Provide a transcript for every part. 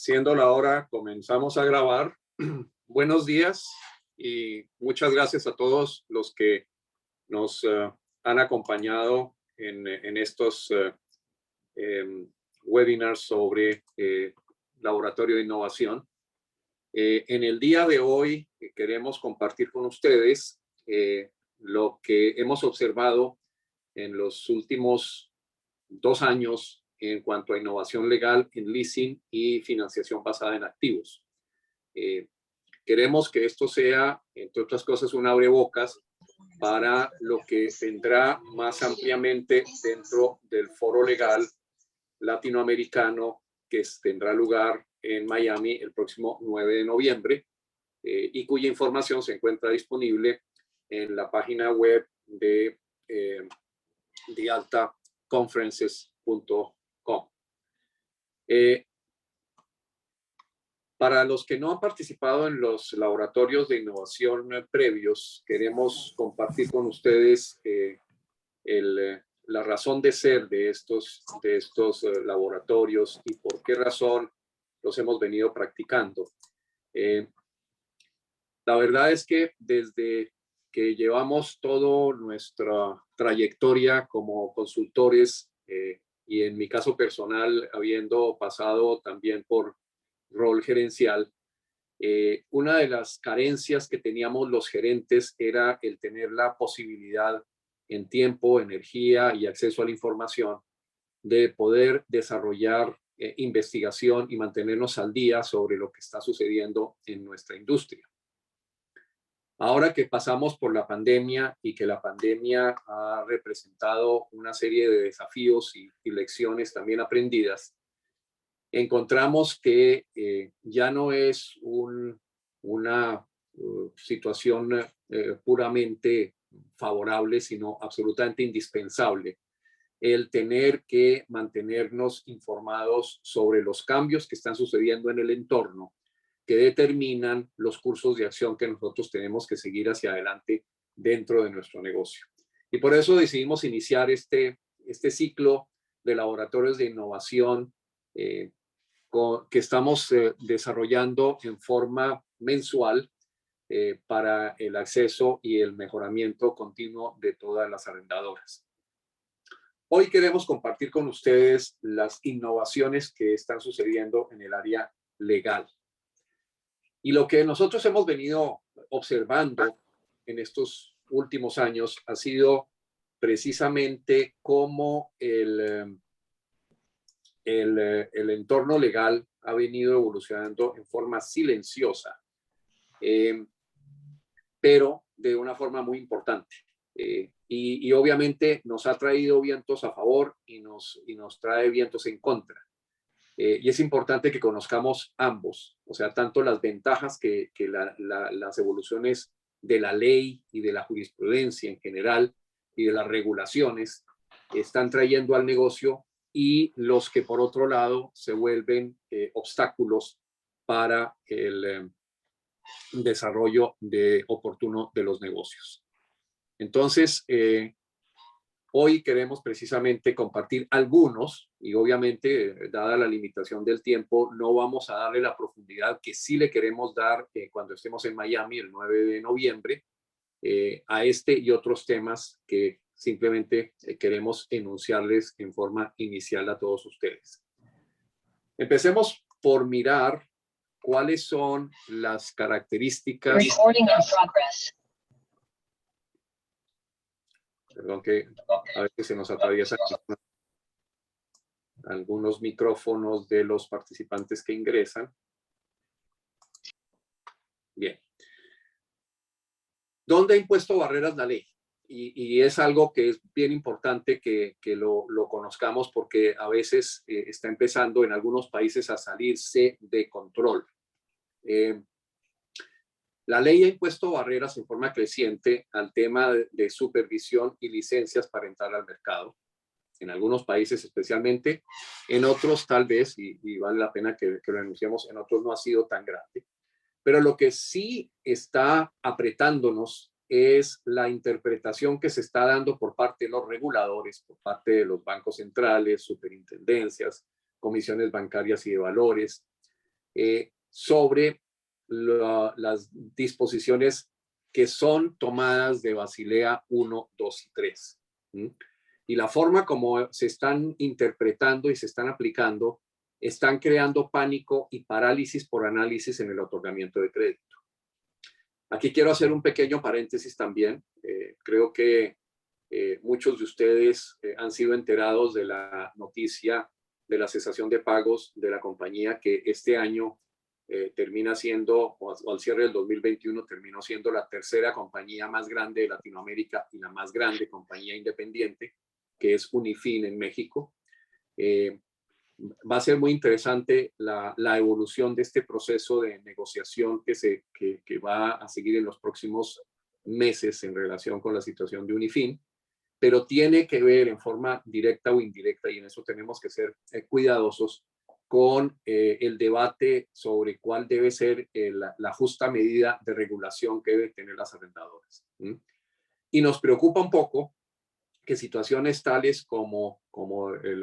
Siendo la hora, comenzamos a grabar. Buenos días y muchas gracias a todos los que nos han acompañado en estos webinars sobre laboratorio de innovación. En el día de hoy queremos compartir con ustedes lo que hemos observado en los últimos 2 años en cuanto a innovación legal en leasing y financiación basada en activos. Queremos que esto sea, entre otras cosas, un abrebocas para lo que vendrá más ampliamente dentro del foro legal latinoamericano que tendrá lugar en Miami el próximo 9 de noviembre y cuya información se encuentra disponible en la página web de thealtaconferences.com. Para los que no han participado en los laboratorios de innovación previos, queremos compartir con ustedes la razón de ser de estos laboratorios y por qué razón los hemos venido practicando. La verdad es que desde que llevamos toda nuestra trayectoria como consultores y en mi caso personal, habiendo pasado también por rol gerencial, una de las carencias que teníamos los gerentes era el tener la posibilidad en tiempo, energía y acceso a la información de poder desarrollar investigación y mantenernos al día sobre lo que está sucediendo en nuestra industria. Ahora que pasamos por la pandemia y que la pandemia ha representado una serie de desafíos y lecciones también aprendidas, encontramos que ya no es una situación puramente favorable, sino absolutamente indispensable el tener que mantenernos informados sobre los cambios que están sucediendo en el entorno que determinan los cursos de acción que nosotros tenemos que seguir hacia adelante dentro de nuestro negocio. Y por eso decidimos iniciar este ciclo de laboratorios de innovación que estamos desarrollando en forma mensual para el acceso y el mejoramiento continuo de todas las arrendadoras. Hoy queremos compartir con ustedes las innovaciones que están sucediendo en el área legal. Y lo que nosotros hemos venido observando en estos últimos años ha sido precisamente cómo el entorno legal ha venido evolucionando en forma silenciosa, pero de una forma muy importante. Y obviamente nos ha traído vientos a favor y nos trae vientos en contra. Y es importante que conozcamos ambos, o sea, tanto las ventajas que las evoluciones de la ley y de la jurisprudencia en general y de las regulaciones están trayendo al negocio y los que por otro lado se vuelven obstáculos para el desarrollo oportuno de los negocios. Entonces, hoy queremos precisamente compartir algunos y obviamente, dada la limitación del tiempo, no vamos a darle la profundidad que sí le queremos dar cuando estemos en Miami el 9 de noviembre a este y otros temas que simplemente queremos enunciarles en forma inicial a todos ustedes. Empecemos por mirar cuáles son las características. Perdón que a veces se nos atraviesan algunos micrófonos de los participantes que ingresan. Bien. ¿Dónde ha impuesto barreras la ley? Y es algo que es bien importante que lo conozcamos porque a veces está empezando en algunos países a salirse de control. La ley ha impuesto barreras en forma creciente al tema de supervisión y licencias para entrar al mercado. En algunos países especialmente, en otros tal vez, y vale la pena que lo anunciemos, en otros no ha sido tan grande. Pero lo que sí está apretándonos es la interpretación que se está dando por parte de los reguladores, por parte de los bancos centrales, superintendencias, comisiones bancarias y de valores, sobre las disposiciones que son tomadas de Basilea 1, 2 y 3. Y la forma como se están interpretando y se están aplicando están creando pánico y parálisis por análisis en el otorgamiento de crédito. Aquí quiero hacer un pequeño paréntesis también. Creo que muchos de ustedes han sido enterados de la noticia de la cesación de pagos de la compañía que este año termina siendo, o al cierre del 2021, terminó siendo la tercera compañía más grande de Latinoamérica y la más grande compañía independiente, que es Unifin en México. Va a ser muy interesante la evolución de este proceso de negociación que va a seguir en los próximos meses en relación con la situación de Unifin, pero tiene que ver en forma directa o indirecta, y en eso tenemos que ser cuidadosos con el debate sobre cuál debe ser la justa medida de regulación que deben tener las arrendadoras. Y nos preocupa un poco que situaciones tales como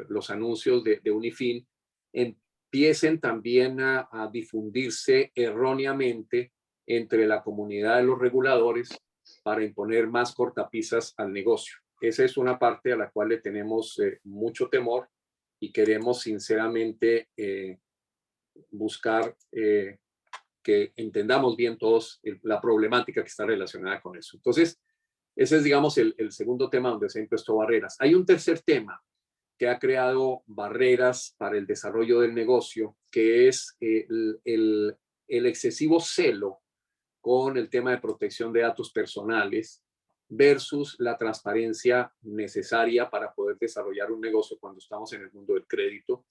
los anuncios de Unifin empiecen también a difundirse erróneamente entre la comunidad de los reguladores para imponer más cortapisas al negocio. Esa es una parte a la cual le tenemos mucho temor y queremos sinceramente buscar que entendamos bien todos la problemática que está relacionada con eso. Entonces, ese es, digamos, el segundo tema donde se han impuesto barreras. Hay un tercer tema que ha creado barreras para el desarrollo del negocio, que es el excesivo celo con el tema de protección de datos personales versus la transparencia necesaria para poder desarrollar un negocio cuando estamos en el mundo del crédito,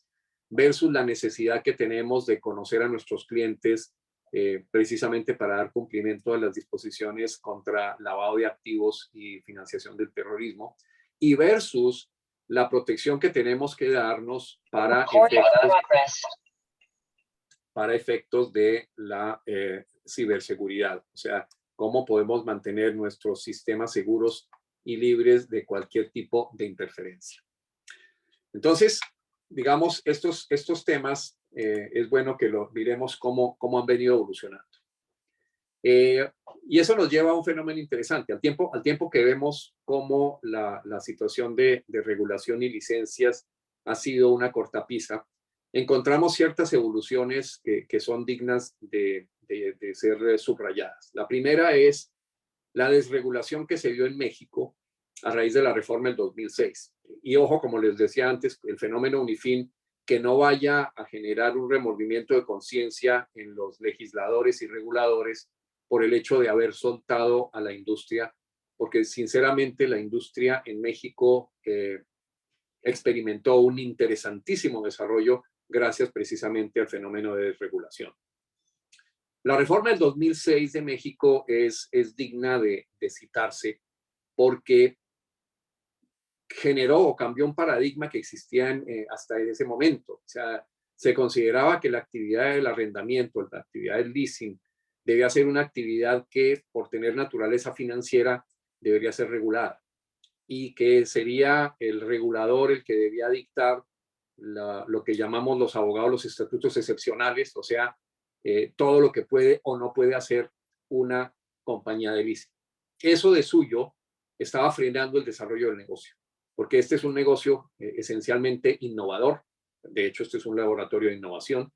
versus la necesidad que tenemos de conocer a nuestros clientes precisamente para dar cumplimiento a las disposiciones contra lavado de activos y financiación del terrorismo, y versus la protección que tenemos que darnos para efectos de la ciberseguridad. O sea, cómo podemos mantener nuestros sistemas seguros y libres de cualquier tipo de interferencia. Entonces, digamos, estos temas es bueno que lo miremos cómo han venido evolucionando. Y eso nos lleva a un fenómeno interesante. Al tiempo que vemos cómo la situación de regulación y licencias ha sido una cortapisa, encontramos ciertas evoluciones que son dignas de ser subrayadas. La primera es la desregulación que se dio en México a raíz de la reforma del 2006. Y ojo, como les decía antes, el fenómeno Unifin, que no vaya a generar un remordimiento de conciencia en los legisladores y reguladores por el hecho de haber soltado a la industria, porque sinceramente la industria en México experimentó un interesantísimo desarrollo gracias precisamente al fenómeno de desregulación. La reforma del 2006 de México es digna de citarse porque generó o cambió un paradigma que existía hasta ese momento. O sea, se consideraba que la actividad del arrendamiento, la actividad del leasing, debía ser una actividad que, por tener naturaleza financiera, debería ser regulada y que sería el regulador el que debía dictar lo que llamamos los abogados los estatutos excepcionales, o sea, todo lo que puede o no puede hacer una compañía de leasing. Eso de suyo estaba frenando el desarrollo del negocio, porque este es un negocio esencialmente innovador. De hecho, este es un laboratorio de innovación.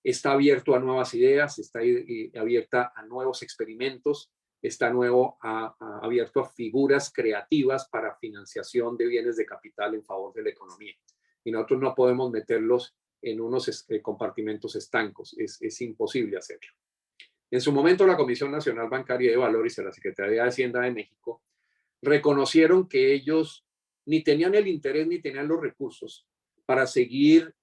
Está abierto a nuevas ideas, está abierta a nuevos experimentos, está abierto a figuras creativas para financiación de bienes de capital en favor de la economía. Y nosotros no podemos meterlos en unos compartimentos estancos, es imposible hacerlo. En su momento, la Comisión Nacional Bancaria de Valores y la Secretaría de Hacienda de México reconocieron que ellos ni tenían el interés ni tenían los recursos para seguir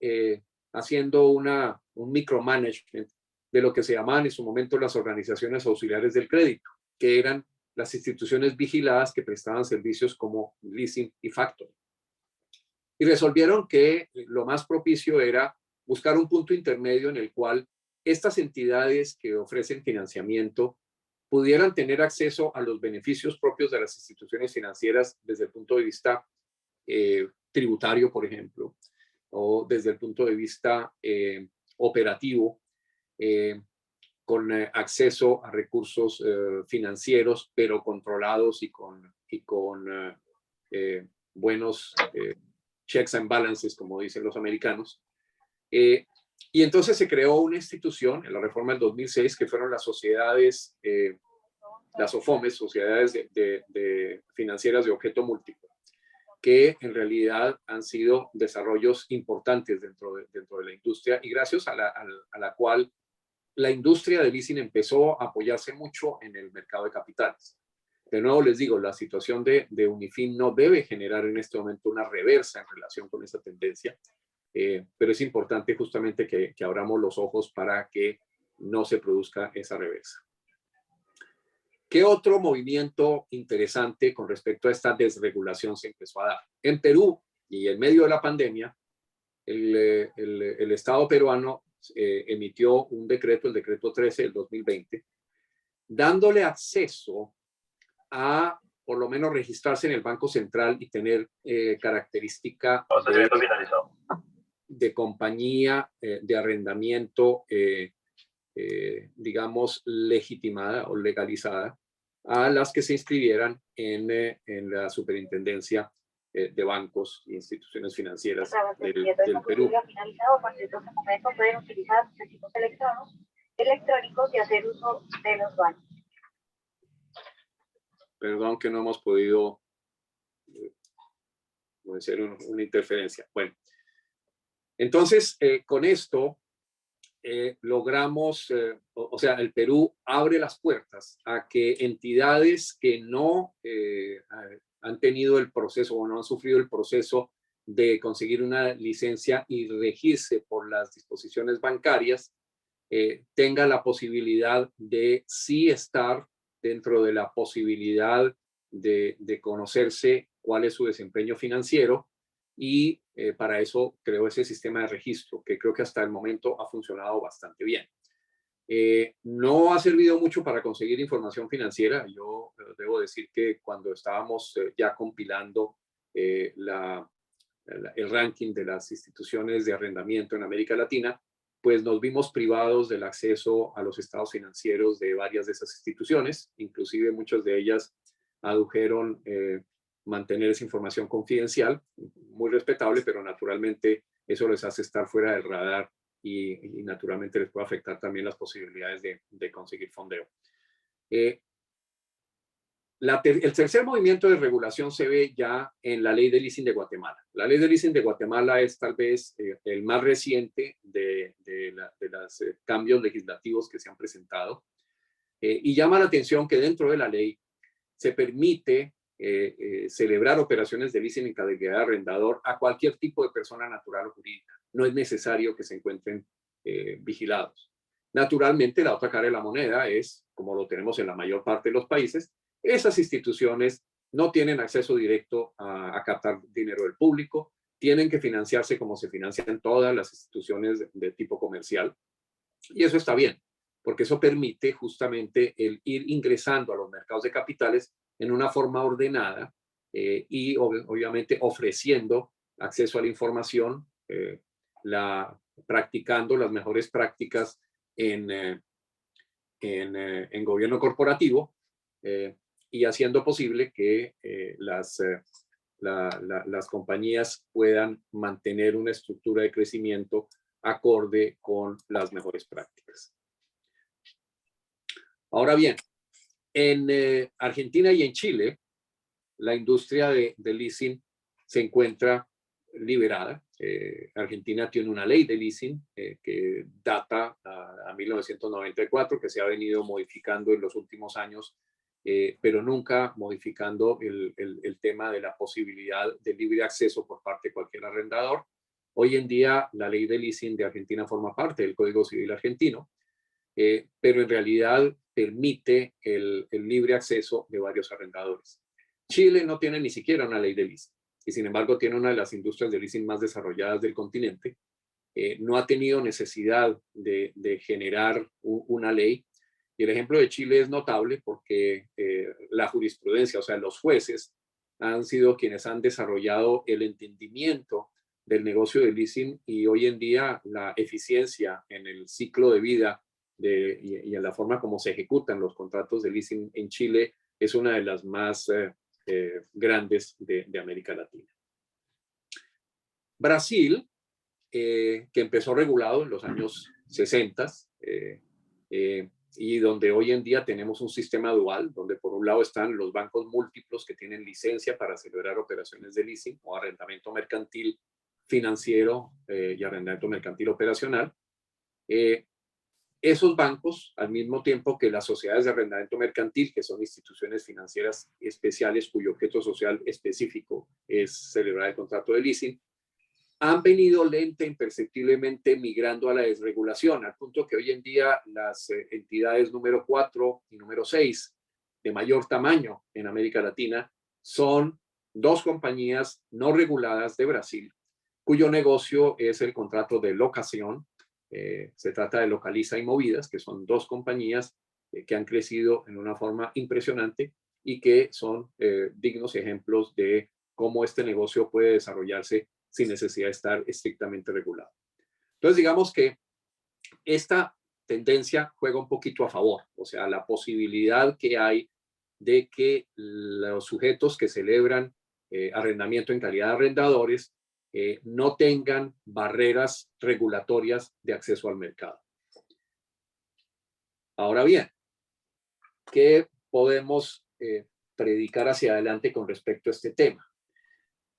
haciendo un micromanagement de lo que se llamaban en su momento las organizaciones auxiliares del crédito, que eran las instituciones vigiladas que prestaban servicios como leasing y factoring. Y resolvieron que lo más propicio era buscar un punto intermedio en el cual estas entidades que ofrecen financiamiento pudieran tener acceso a los beneficios propios de las instituciones financieras desde el punto de vista tributario, por ejemplo, o desde el punto de vista operativo, con acceso a recursos financieros, pero controlados y con buenos checks and balances, como dicen los americanos. Y entonces se creó una institución en la reforma del 2006 que fueron las sociedades, las SOFOMES, sociedades de financieras de objeto múltiplo, que en realidad han sido desarrollos importantes dentro de la industria y gracias a la cual la industria de leasing empezó a apoyarse mucho en el mercado de capitales. De nuevo les digo, la situación de Unifin no debe generar en este momento una reversa en relación con esa tendencia, pero es importante justamente que abramos los ojos para que no se produzca esa reversa. ¿Qué otro movimiento interesante con respecto a esta desregulación se empezó a dar? En Perú, y en medio de la pandemia, el Estado peruano emitió un decreto, el decreto 13 del 2020, dándole acceso a por lo menos registrarse en el Banco Central y tener característica de compañía de arrendamiento, digamos, legitimada o legalizada, a las que se inscribieran en la superintendencia de bancos e instituciones financieras del Perú. Finalizado, a partir de este momento pueden utilizar dispositivos electrónicos y hacer uso de los bancos. Perdón que no hemos podido hacer una interferencia. Bueno, entonces con esto logramos, o sea, el Perú abre las puertas a que entidades que no han tenido el proceso o no han sufrido el proceso de conseguir una licencia y regirse por las disposiciones bancarias, tenga la posibilidad de sí estar dentro de la posibilidad de conocerse cuál es su desempeño financiero y para eso creó ese sistema de registro que creo que hasta el momento ha funcionado bastante bien. No ha servido mucho para conseguir información financiera. Yo debo decir que cuando estábamos ya compilando el ranking de las instituciones de arrendamiento en América Latina, pues nos vimos privados del acceso a los estados financieros de varias de esas instituciones, inclusive muchas de ellas adujeron mantener esa información confidencial, muy respetable, pero naturalmente eso les hace estar fuera del radar y naturalmente les puede afectar también las posibilidades de conseguir fondeo. El tercer movimiento de regulación se ve ya en la ley de leasing de Guatemala. La ley de leasing de Guatemala es tal vez el más reciente de los cambios legislativos que se han presentado y llama la atención que dentro de la ley se permite celebrar operaciones de leasing en calidad de arrendador a cualquier tipo de persona natural o jurídica. No es necesario que se encuentren vigilados. Naturalmente, la otra cara de la moneda es, como lo tenemos en la mayor parte de los países, esas instituciones no tienen acceso directo a captar dinero del público, tienen que financiarse como se financian todas las instituciones de tipo comercial. Y eso está bien, porque eso permite justamente el ir ingresando a los mercados de capitales en una forma ordenada y obviamente ofreciendo acceso a la información, practicando las mejores prácticas en gobierno corporativo y haciendo posible que las compañías puedan mantener una estructura de crecimiento acorde con las mejores prácticas. Ahora bien, en Argentina y en Chile, la industria de leasing se encuentra liberada. Argentina tiene una ley de leasing que data a 1994, que se ha venido modificando en los últimos años, pero nunca modificando el tema de la posibilidad de libre acceso por parte de cualquier arrendador. Hoy en día, la ley de leasing de Argentina forma parte del Código Civil argentino, pero en realidad permite el libre acceso de varios arrendadores. Chile no tiene ni siquiera una ley de leasing y sin embargo tiene una de las industrias de leasing más desarrolladas del continente. No ha tenido necesidad de generar una ley. Y el ejemplo de Chile es notable porque la jurisprudencia, o sea, los jueces, han sido quienes han desarrollado el entendimiento del negocio de leasing y hoy en día la eficiencia en el ciclo de vida y en la forma como se ejecutan los contratos de leasing en Chile es una de las más grandes de América Latina. Brasil, que empezó regulado en los años 60 y donde hoy en día tenemos un sistema dual, donde por un lado están los bancos múltiplos que tienen licencia para celebrar operaciones de leasing o arrendamiento mercantil financiero y arrendamiento mercantil operacional. Esos bancos, al mismo tiempo que las sociedades de arrendamiento mercantil, que son instituciones financieras especiales cuyo objeto social específico es celebrar el contrato de leasing, han venido lenta e imperceptiblemente migrando a la desregulación, al punto que hoy en día las entidades número 4 y número 6 de mayor tamaño en América Latina son dos compañías no reguladas de Brasil, cuyo negocio es el contrato de locación. Se trata de Localiza y Movidas, que son dos compañías que han crecido en una forma impresionante y que son dignos ejemplos de cómo este negocio puede desarrollarse sin necesidad de estar estrictamente regulado. Entonces, digamos que esta tendencia juega un poquito a favor, o sea, la posibilidad que hay de que los sujetos que celebran arrendamiento en calidad de arrendadores no tengan barreras regulatorias de acceso al mercado. Ahora bien, ¿qué podemos predicar hacia adelante con respecto a este tema?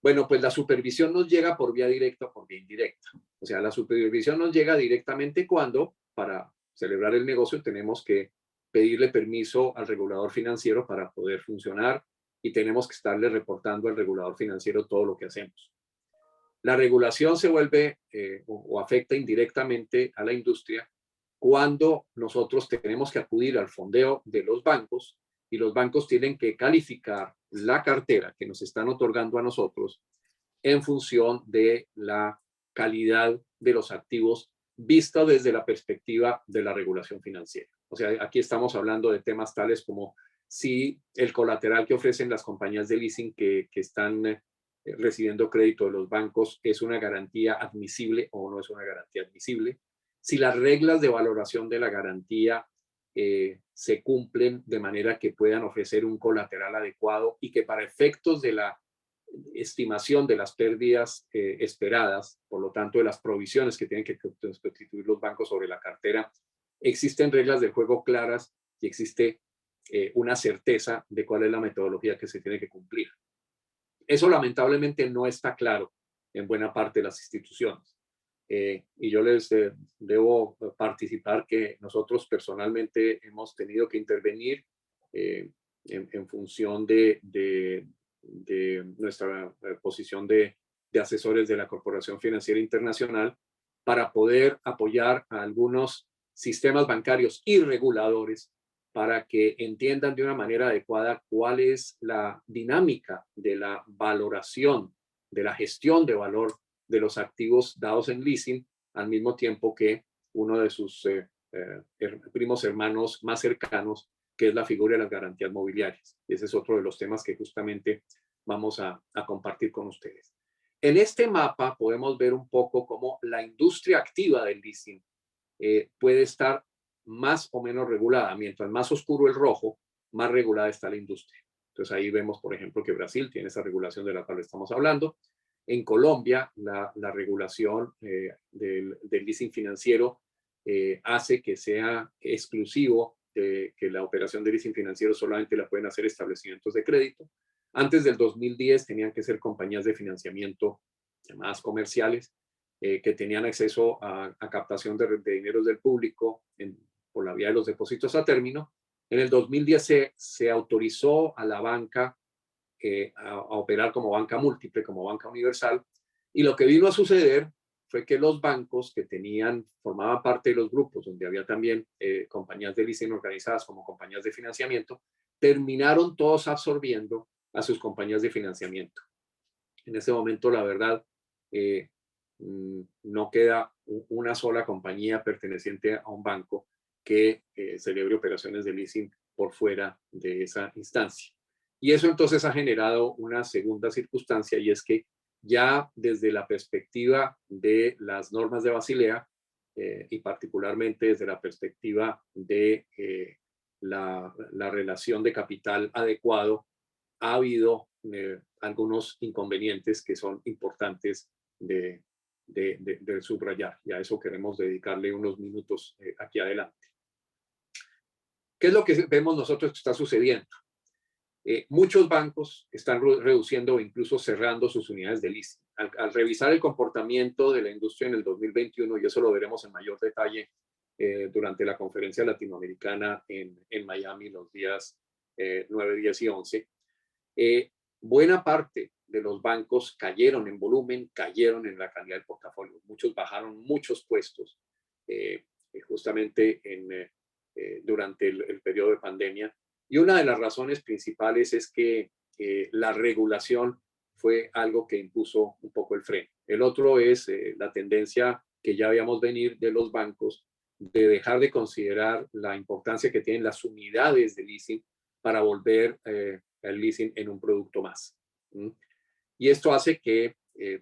Bueno, pues la supervisión nos llega por vía directa o por vía indirecta. O sea, la supervisión nos llega directamente cuando, para celebrar el negocio, tenemos que pedirle permiso al regulador financiero para poder funcionar y tenemos que estarle reportando al regulador financiero todo lo que hacemos. La regulación se vuelve o afecta indirectamente a la industria cuando nosotros tenemos que acudir al fondeo de los bancos y los bancos tienen que calificar la cartera que nos están otorgando a nosotros en función de la calidad de los activos vista desde la perspectiva de la regulación financiera. O sea, aquí estamos hablando de temas tales como si el colateral que ofrecen las compañías de leasing que están recibiendo crédito de los bancos es una garantía admisible o no es una garantía admisible, si las reglas de valoración de la garantía se cumplen de manera que puedan ofrecer un colateral adecuado y que para efectos de la estimación de las pérdidas esperadas, por lo tanto de las provisiones que tienen que constituir los bancos sobre la cartera, existen reglas de juego claras y existe una certeza de cuál es la metodología que se tiene que cumplir. Eso lamentablemente no está claro en buena parte de las instituciones. Y yo les debo participar que nosotros personalmente hemos tenido que intervenir en función de nuestra posición de asesores de la Corporación Financiera Internacional para poder apoyar a algunos sistemas bancarios y reguladores para que entiendan de una manera adecuada cuál es la dinámica de la valoración, de la gestión de valor de los activos dados en leasing, al mismo tiempo que uno de sus primos hermanos más cercanos, que es la figura de las garantías mobiliarias. Ese es otro de los temas que justamente vamos a compartir con ustedes. En este mapa podemos ver un poco cómo la industria activa del leasing puede estar más o menos regulada. Mientras más oscuro el rojo, más regulada está la industria. Entonces ahí vemos, por ejemplo, que Brasil tiene esa regulación de la cual estamos hablando. En Colombia, la regulación del leasing financiero hace que sea exclusivo que la operación de leasing financiero solamente la pueden hacer establecimientos de crédito. Antes del 2010 tenían que ser compañías de financiamiento llamadas comerciales que tenían acceso a captación de dineros del público por la vía de los depósitos a término. En el 2010 se autorizó a la banca a operar como banca múltiple, como banca universal, y lo que vino a suceder fue que los bancos que formaban parte de los grupos donde había también compañías de leasing organizadas como compañías de financiamiento, terminaron todos absorbiendo a sus compañías de financiamiento. En ese momento, la verdad, no queda una sola compañía perteneciente a un banco que celebre operaciones de leasing por fuera de esa instancia. Y eso entonces ha generado una segunda circunstancia, y es que ya desde la perspectiva de las normas de Basilea, y particularmente desde la perspectiva de la relación de capital adecuado, ha habido algunos inconvenientes que son importantes de subrayar, y a eso queremos dedicarle unos minutos aquí adelante. ¿Qué es lo que vemos nosotros que está sucediendo? Muchos bancos están reduciendo o incluso cerrando sus unidades de leasing. Al revisar el comportamiento de la industria en el 2021, y eso lo veremos en mayor detalle durante la conferencia latinoamericana en Miami los días 9, 10 y 11, buena parte de los bancos cayeron en volumen, cayeron en la calidad del portafolio. Muchos bajaron muchos puestos justamente durante el periodo de pandemia. Y una de las razones principales es que la regulación fue algo que impuso un poco el freno. El otro es la tendencia que ya veíamos venir de los bancos de dejar de considerar la importancia que tienen las unidades de leasing para volver el leasing en un producto más. Y esto hace que,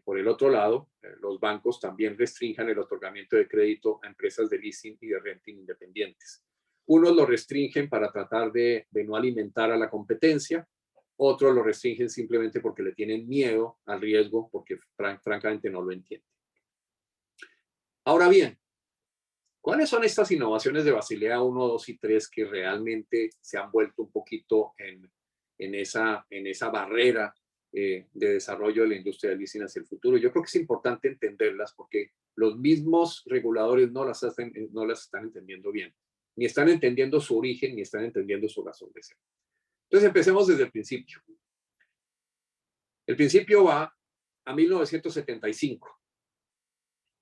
por el otro lado, los bancos también restrinjan el otorgamiento de crédito a empresas de leasing y de renting independientes. Unos lo restringen para tratar de no alimentar a la competencia, otros lo restringen simplemente porque le tienen miedo al riesgo, porque francamente no lo entienden. Ahora bien, ¿cuáles son estas innovaciones de Basilea 1, 2 y 3 que realmente se han vuelto un poquito en esa barrera de desarrollo de la industria del leasing hacia el futuro? Yo creo que es importante entenderlas porque los mismos reguladores no las están entendiendo bien. Ni están entendiendo su origen, ni están entendiendo su razón de ser. Entonces empecemos desde el principio. El principio va a 1975.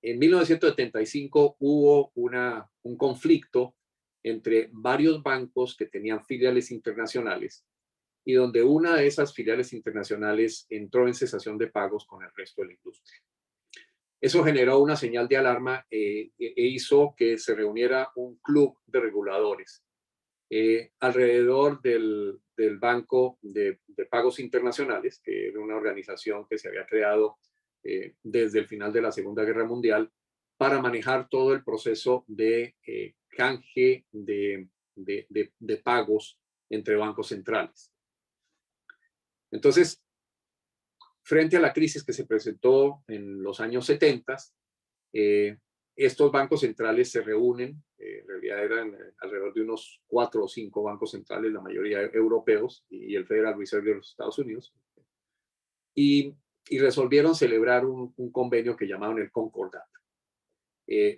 En 1975 hubo un conflicto entre varios bancos que tenían filiales internacionales y donde una de esas filiales internacionales entró en cesación de pagos con el resto de la industria. Eso generó una señal de alarma e hizo que se reuniera un club de reguladores alrededor del Banco de Pagos Internacionales, que era una organización que se había creado desde el final de la Segunda Guerra Mundial para manejar todo el proceso de canje de pagos entre bancos centrales. Entonces, frente a la crisis que se presentó en los años 70, estos bancos centrales se reúnen, en realidad eran alrededor de unos 4 o 5 bancos centrales, la mayoría europeos, y el Federal Reserve de los Estados Unidos, y resolvieron celebrar un convenio que llamaban el Concordat,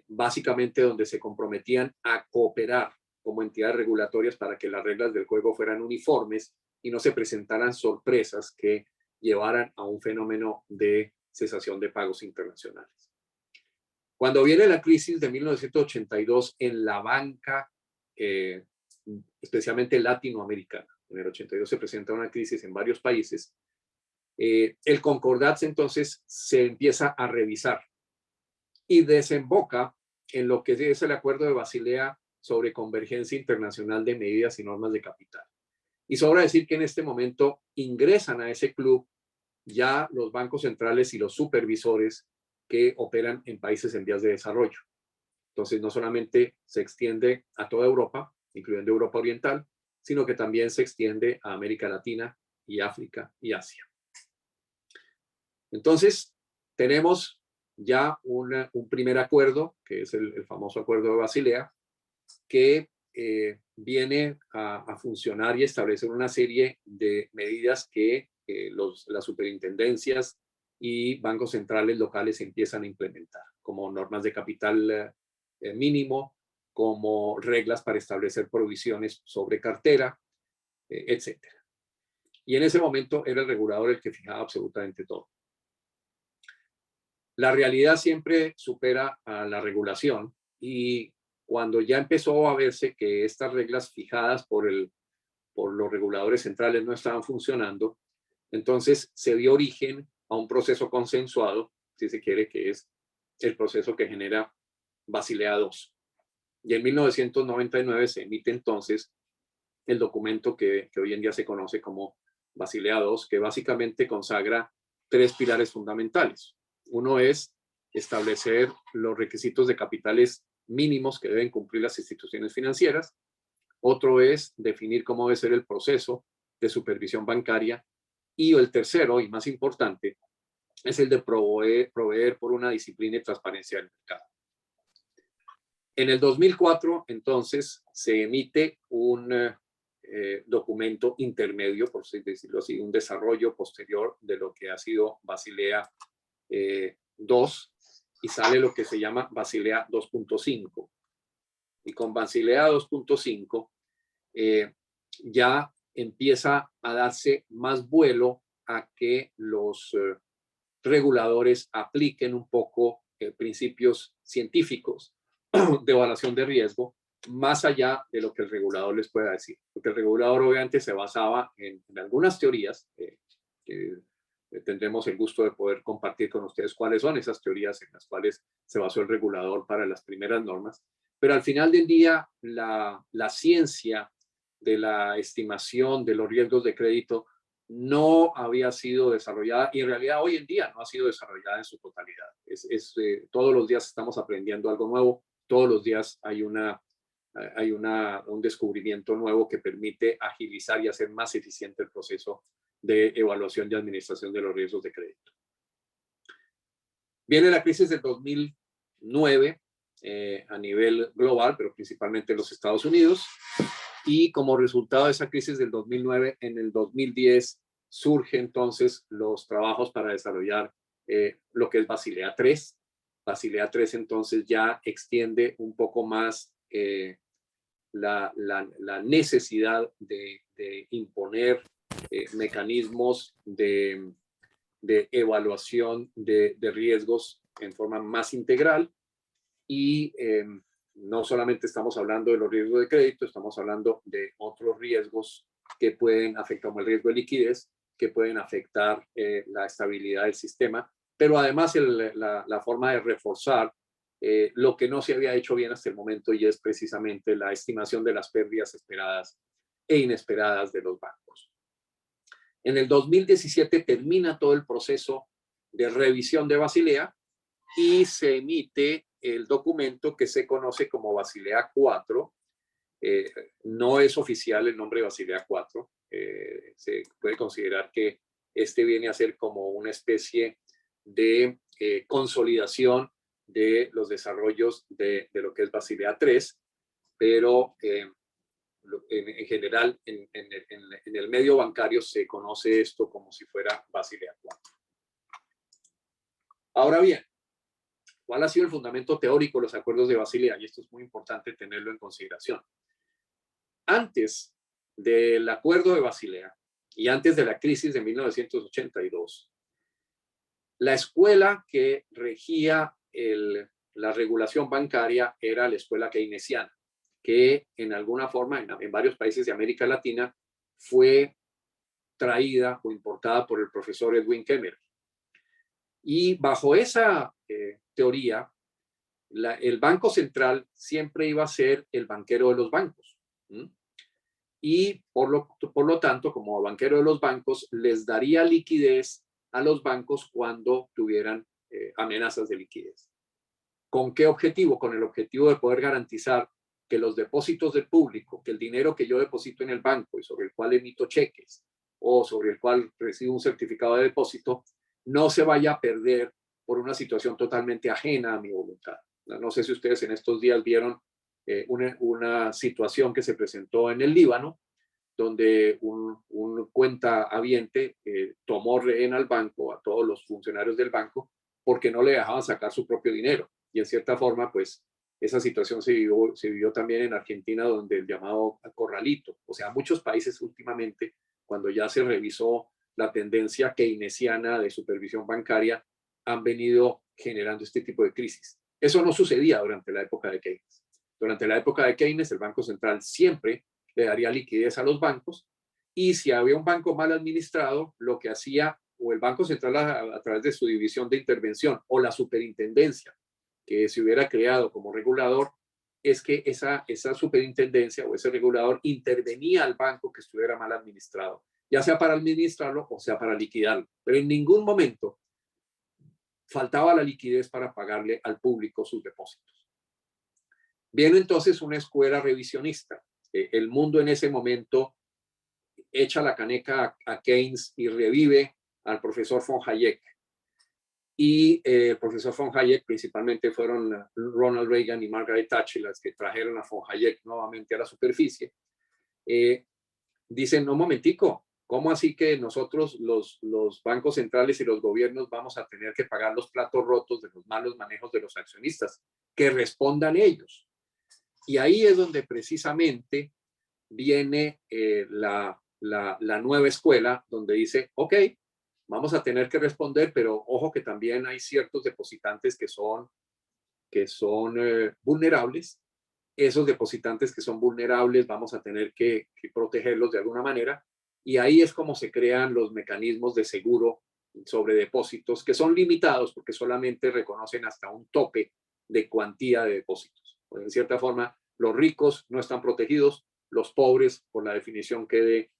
básicamente donde se comprometían a cooperar como entidades regulatorias para que las reglas del juego fueran uniformes y no se presentaran sorpresas que llevaran a un fenómeno de cesación de pagos internacionales. Cuando viene la crisis de 1982 en la banca, especialmente latinoamericana, en el 82 se presenta una crisis en varios países, el Concordat entonces se empieza a revisar y desemboca en lo que es el Acuerdo de Basilea sobre convergencia internacional de medidas y normas de capital. Y sobra decir que en este momento ingresan a ese club ya los bancos centrales y los supervisores que operan en países en vías de desarrollo. Entonces, no solamente se extiende a toda Europa, incluyendo Europa Oriental, sino que también se extiende a América Latina y África y Asia. Entonces, tenemos ya un primer acuerdo, que es el famoso Acuerdo de Basilea, que viene a funcionar y establecer una serie de medidas que las superintendencias y bancos centrales locales empiezan a implementar, como normas de capital mínimo, como reglas para establecer provisiones sobre cartera, etc. Y en ese momento era el regulador el que fijaba absolutamente todo. La realidad siempre supera a la regulación y cuando ya empezó a verse que estas reglas fijadas por los reguladores centrales no estaban funcionando, entonces se dio origen a un proceso consensuado, si se quiere, que es el proceso que genera Basilea II. Y en 1999 se emite entonces el documento que hoy en día se conoce como Basilea II, que básicamente consagra 3 pilares fundamentales. Uno es establecer los requisitos de capitales mínimos que deben cumplir las instituciones financieras. Otro es definir cómo debe ser el proceso de supervisión bancaria. Y el tercero, y más importante, es el de proveer por una disciplina y transparencia del mercado. En el 2004, entonces, se emite un documento intermedio, por decirlo así, un desarrollo posterior de lo que ha sido Basilea II, y sale lo que se llama Basilea 2.5. Y con Basilea 2.5 ya empieza a darse más vuelo a que los reguladores apliquen un poco principios científicos de evaluación de riesgo, más allá de lo que el regulador les pueda decir. Porque el regulador obviamente se basaba en algunas teorías, que tendremos el gusto de poder compartir con ustedes cuáles son esas teorías en las cuales se basó el regulador para las primeras normas. Pero al final del día, la ciencia de la estimación de los riesgos de crédito no había sido desarrollada, y en realidad hoy en día no ha sido desarrollada en su totalidad. Todos los días estamos aprendiendo algo nuevo, todos los días hay un descubrimiento nuevo que permite agilizar y hacer más eficiente el proceso de evaluación y administración de los riesgos de crédito. Viene la crisis del 2009 a nivel global, pero principalmente en los Estados Unidos, y como resultado de esa crisis del 2009, en el 2010 surgen entonces los trabajos para desarrollar lo que es Basilea III. Basilea III entonces ya extiende un poco más la necesidad de imponer mecanismos de evaluación de riesgos en forma más integral, y no solamente estamos hablando de los riesgos de crédito, estamos hablando de otros riesgos que pueden afectar, como el riesgo de liquidez, que pueden afectar la estabilidad del sistema, pero además la forma de reforzar lo que no se había hecho bien hasta el momento, y es precisamente la estimación de las pérdidas esperadas e inesperadas de los bancos. En el 2017 termina todo el proceso de revisión de Basilea y se emite el documento que se conoce como Basilea IV. No es oficial el nombre de Basilea IV. Se puede considerar que este viene a ser como una especie de consolidación de los desarrollos de lo que es Basilea III, pero en general en el medio bancario se conoce esto como si fuera Basilea IV. Ahora bien, ¿cuál ha sido el fundamento teórico de los acuerdos de Basilea? Y esto es muy importante tenerlo en consideración. Antes del acuerdo de Basilea y antes de la crisis de 1982, la escuela que regía la regulación bancaria era la escuela keynesiana, que en alguna forma en varios países de América Latina fue traída o importada por el profesor Edwin Kemmerer. Y bajo esa teoría, el Banco Central siempre iba a ser el banquero de los bancos. Y por lo tanto, como banquero de los bancos, les daría liquidez a los bancos cuando tuvieran amenazas de liquidez. ¿Con qué objetivo? Con el objetivo de poder garantizar que los depósitos del público, que el dinero que yo deposito en el banco y sobre el cual emito cheques o sobre el cual recibo un certificado de depósito, no se vaya a perder por una situación totalmente ajena a mi voluntad. No sé si ustedes en estos días vieron una situación que se presentó en el Líbano, donde un cuentahabiente tomó rehén al banco, a todos los funcionarios del banco, porque no le dejaban sacar su propio dinero. Y en cierta forma, pues, esa situación se vivió también en Argentina, donde el llamado corralito. O sea, muchos países últimamente, cuando ya se revisó la tendencia keynesiana de supervisión bancaria, han venido generando este tipo de crisis. Eso no sucedía durante la época de Keynes. Durante la época de Keynes, el Banco Central siempre le daría liquidez a los bancos, y si había un banco mal administrado, lo que hacía o el Banco Central a través de su división de intervención o la superintendencia que se hubiera creado como regulador, es que esa superintendencia o ese regulador intervenía al banco que estuviera mal administrado, ya sea para administrarlo o sea para liquidarlo. Pero en ningún momento faltaba la liquidez para pagarle al público sus depósitos. Viene entonces una escuela revisionista. El mundo en ese momento echa la caneca a Keynes y revive al profesor von Hayek. Y el profesor von Hayek principalmente fueron Ronald Reagan y Margaret Thatcher las que trajeron a von Hayek nuevamente a la superficie. Dicen, no, momentico, ¿cómo así que nosotros los bancos centrales y los gobiernos vamos a tener que pagar los platos rotos de los malos manejos de los accionistas? Que respondan ellos. Y ahí es donde precisamente viene la nueva escuela, donde dice, ok, vamos a tener que responder, pero ojo que también hay ciertos depositantes que son vulnerables. Esos depositantes que son vulnerables vamos a tener que protegerlos de alguna manera. Y ahí es como se crean los mecanismos de seguro sobre depósitos, que son limitados porque solamente reconocen hasta un tope de cuantía de depósitos. Pues, en cierta forma, los ricos no están protegidos, los pobres, por la definición que dé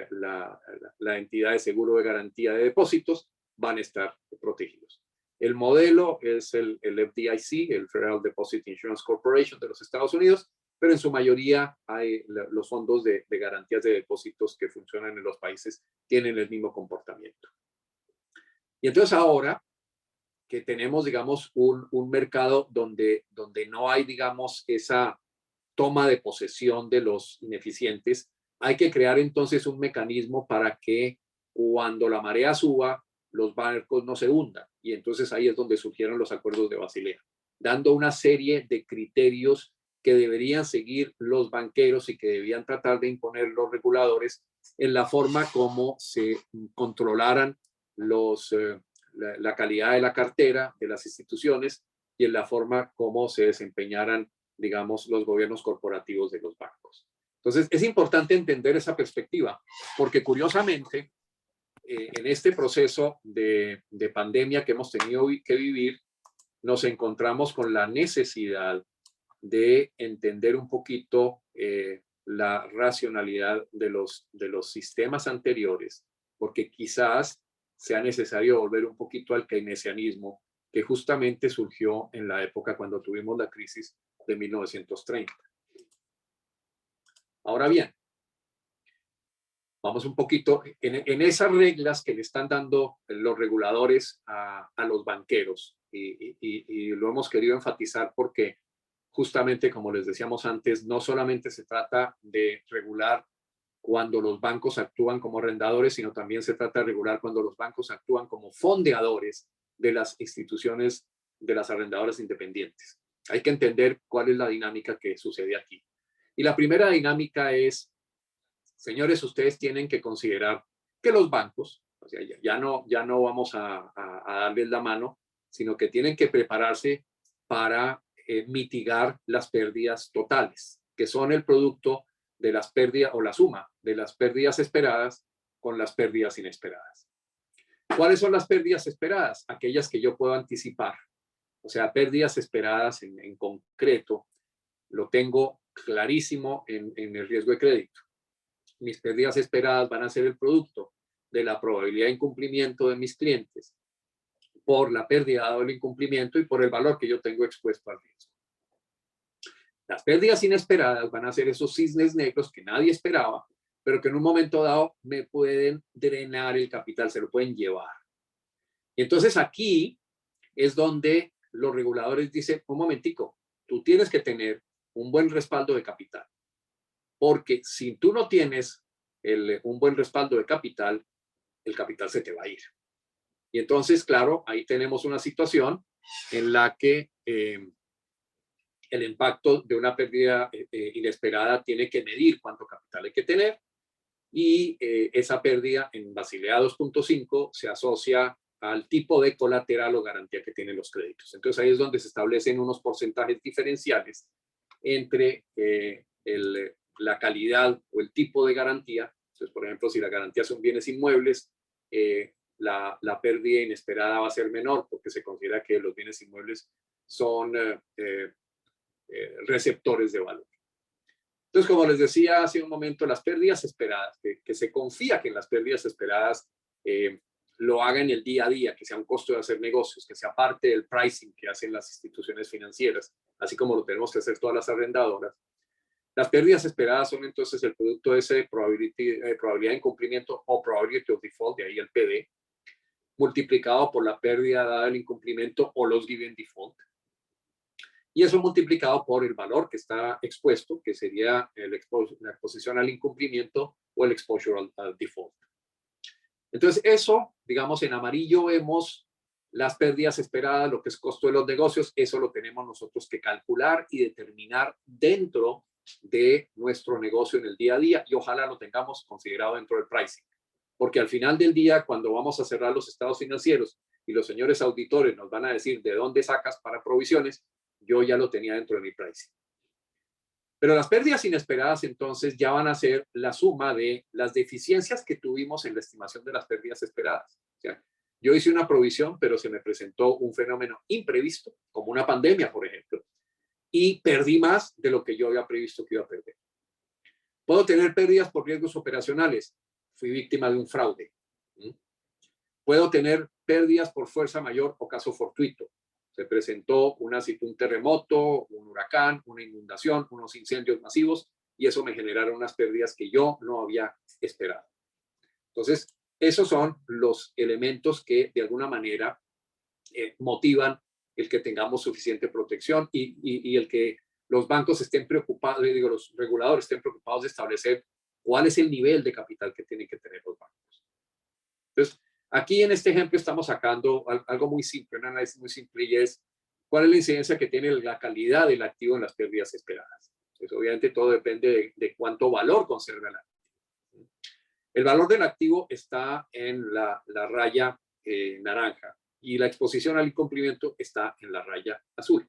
la entidad de seguro de garantía de depósitos, van a estar protegidos. El modelo es el FDIC, el Federal Deposit Insurance Corporation de los Estados Unidos, pero en su mayoría hay los fondos de garantías de depósitos que funcionan en los países, tienen el mismo comportamiento. Y entonces ahora que tenemos, digamos, un mercado donde no hay, digamos, esa toma de posesión de los ineficientes, hay que crear entonces un mecanismo para que cuando la marea suba, los barcos no se hundan. Y entonces ahí es donde surgieron los acuerdos de Basilea, dando una serie de criterios que deberían seguir los banqueros y que debían tratar de imponer los reguladores en la forma como se controlaran la calidad de la cartera de las instituciones y en la forma como se desempeñaran, digamos, los gobiernos corporativos de los bancos. Entonces, es importante entender esa perspectiva, porque curiosamente, en este proceso de pandemia que hemos tenido que vivir, nos encontramos con la necesidad de entender un poquito la racionalidad de los sistemas anteriores, porque quizás sea necesario volver un poquito al keynesianismo, que justamente surgió en la época cuando tuvimos la crisis de 1930. Ahora bien, vamos un poquito en esas reglas que le están dando los reguladores a los banqueros, y lo hemos querido enfatizar porque justamente, como les decíamos antes, no solamente se trata de regular cuando los bancos actúan como arrendadores, sino también se trata de regular cuando los bancos actúan como fondeadores de las instituciones de las arrendadoras independientes. Hay que entender cuál es la dinámica que sucede aquí. Y la primera dinámica es, señores, ustedes tienen que considerar que los bancos, o sea, ya no vamos a darles la mano, sino que tienen que prepararse para mitigar las pérdidas totales, que son el producto de las pérdidas o la suma de las pérdidas esperadas con las pérdidas inesperadas. ¿Cuáles son las pérdidas esperadas? Aquellas que yo puedo anticipar. O sea, pérdidas esperadas en concreto, lo tengo clarísimo en el riesgo de crédito. Mis pérdidas esperadas van a ser el producto de la probabilidad de incumplimiento de mis clientes por la pérdida dado el incumplimiento y por el valor que yo tengo expuesto al riesgo. Las pérdidas inesperadas van a ser esos cisnes negros que nadie esperaba, pero que en un momento dado me pueden drenar el capital, se lo pueden llevar. Y entonces aquí es donde los reguladores dicen, un momentico, tú tienes que tener un buen respaldo de capital, porque si tú no tienes un buen respaldo de capital, el capital se te va a ir. Y entonces, claro, ahí tenemos una situación en la que el impacto de una pérdida inesperada tiene que medir cuánto capital hay que tener, y esa pérdida en Basilea 2.5 se asocia al tipo de colateral o garantía que tienen los créditos. Entonces ahí es donde se establecen unos porcentajes diferenciales entre la calidad o el tipo de garantía. Entonces, por ejemplo, si la garantía son bienes inmuebles, la pérdida inesperada va a ser menor porque se considera que los bienes inmuebles son receptores de valor. Entonces, como les decía hace un momento, las pérdidas esperadas, que se confía que en las pérdidas esperadas lo haga en el día a día, que sea un costo de hacer negocios, que sea parte del pricing que hacen las instituciones financieras, así como lo tenemos que hacer todas las arrendadoras. Las pérdidas esperadas son entonces el producto de esa probabilidad de incumplimiento o probability of default, de ahí el PD, multiplicado por la pérdida dada el incumplimiento o los given default. Y eso multiplicado por el valor que está expuesto, que sería la exposición al incumplimiento o el exposure al default. Entonces eso, digamos, en amarillo vemos las pérdidas esperadas, lo que es costo de los negocios, eso lo tenemos nosotros que calcular y determinar dentro de nuestro negocio en el día a día y ojalá lo tengamos considerado dentro del pricing. Porque al final del día, cuando vamos a cerrar los estados financieros y los señores auditores nos van a decir de dónde sacas para provisiones, yo ya lo tenía dentro de mi pricing. Pero las pérdidas inesperadas entonces ya van a ser la suma de las deficiencias que tuvimos en la estimación de las pérdidas esperadas. O sea, yo hice una provisión, pero se me presentó un fenómeno imprevisto, como una pandemia, por ejemplo, y perdí más de lo que yo había previsto que iba a perder. Puedo tener pérdidas por riesgos operacionales. Fui víctima de un fraude. Puedo tener pérdidas por fuerza mayor o caso fortuito. Se presentó un terremoto, un huracán, una inundación, unos incendios masivos y eso me generaron unas pérdidas que yo no había esperado. Entonces, esos son los elementos que de alguna manera motivan el que tengamos suficiente protección y el que los bancos estén preocupados, digo, los reguladores estén preocupados de establecer cuál es el nivel de capital que tienen que tener los bancos. Entonces, aquí en este ejemplo estamos sacando algo muy simple, un análisis muy simple y es cuál es la incidencia que tiene la calidad del activo en las pérdidas esperadas. Entonces, obviamente todo depende de cuánto valor conserva el activo. El valor del activo está en la raya naranja y la exposición al incumplimiento está en la raya azul.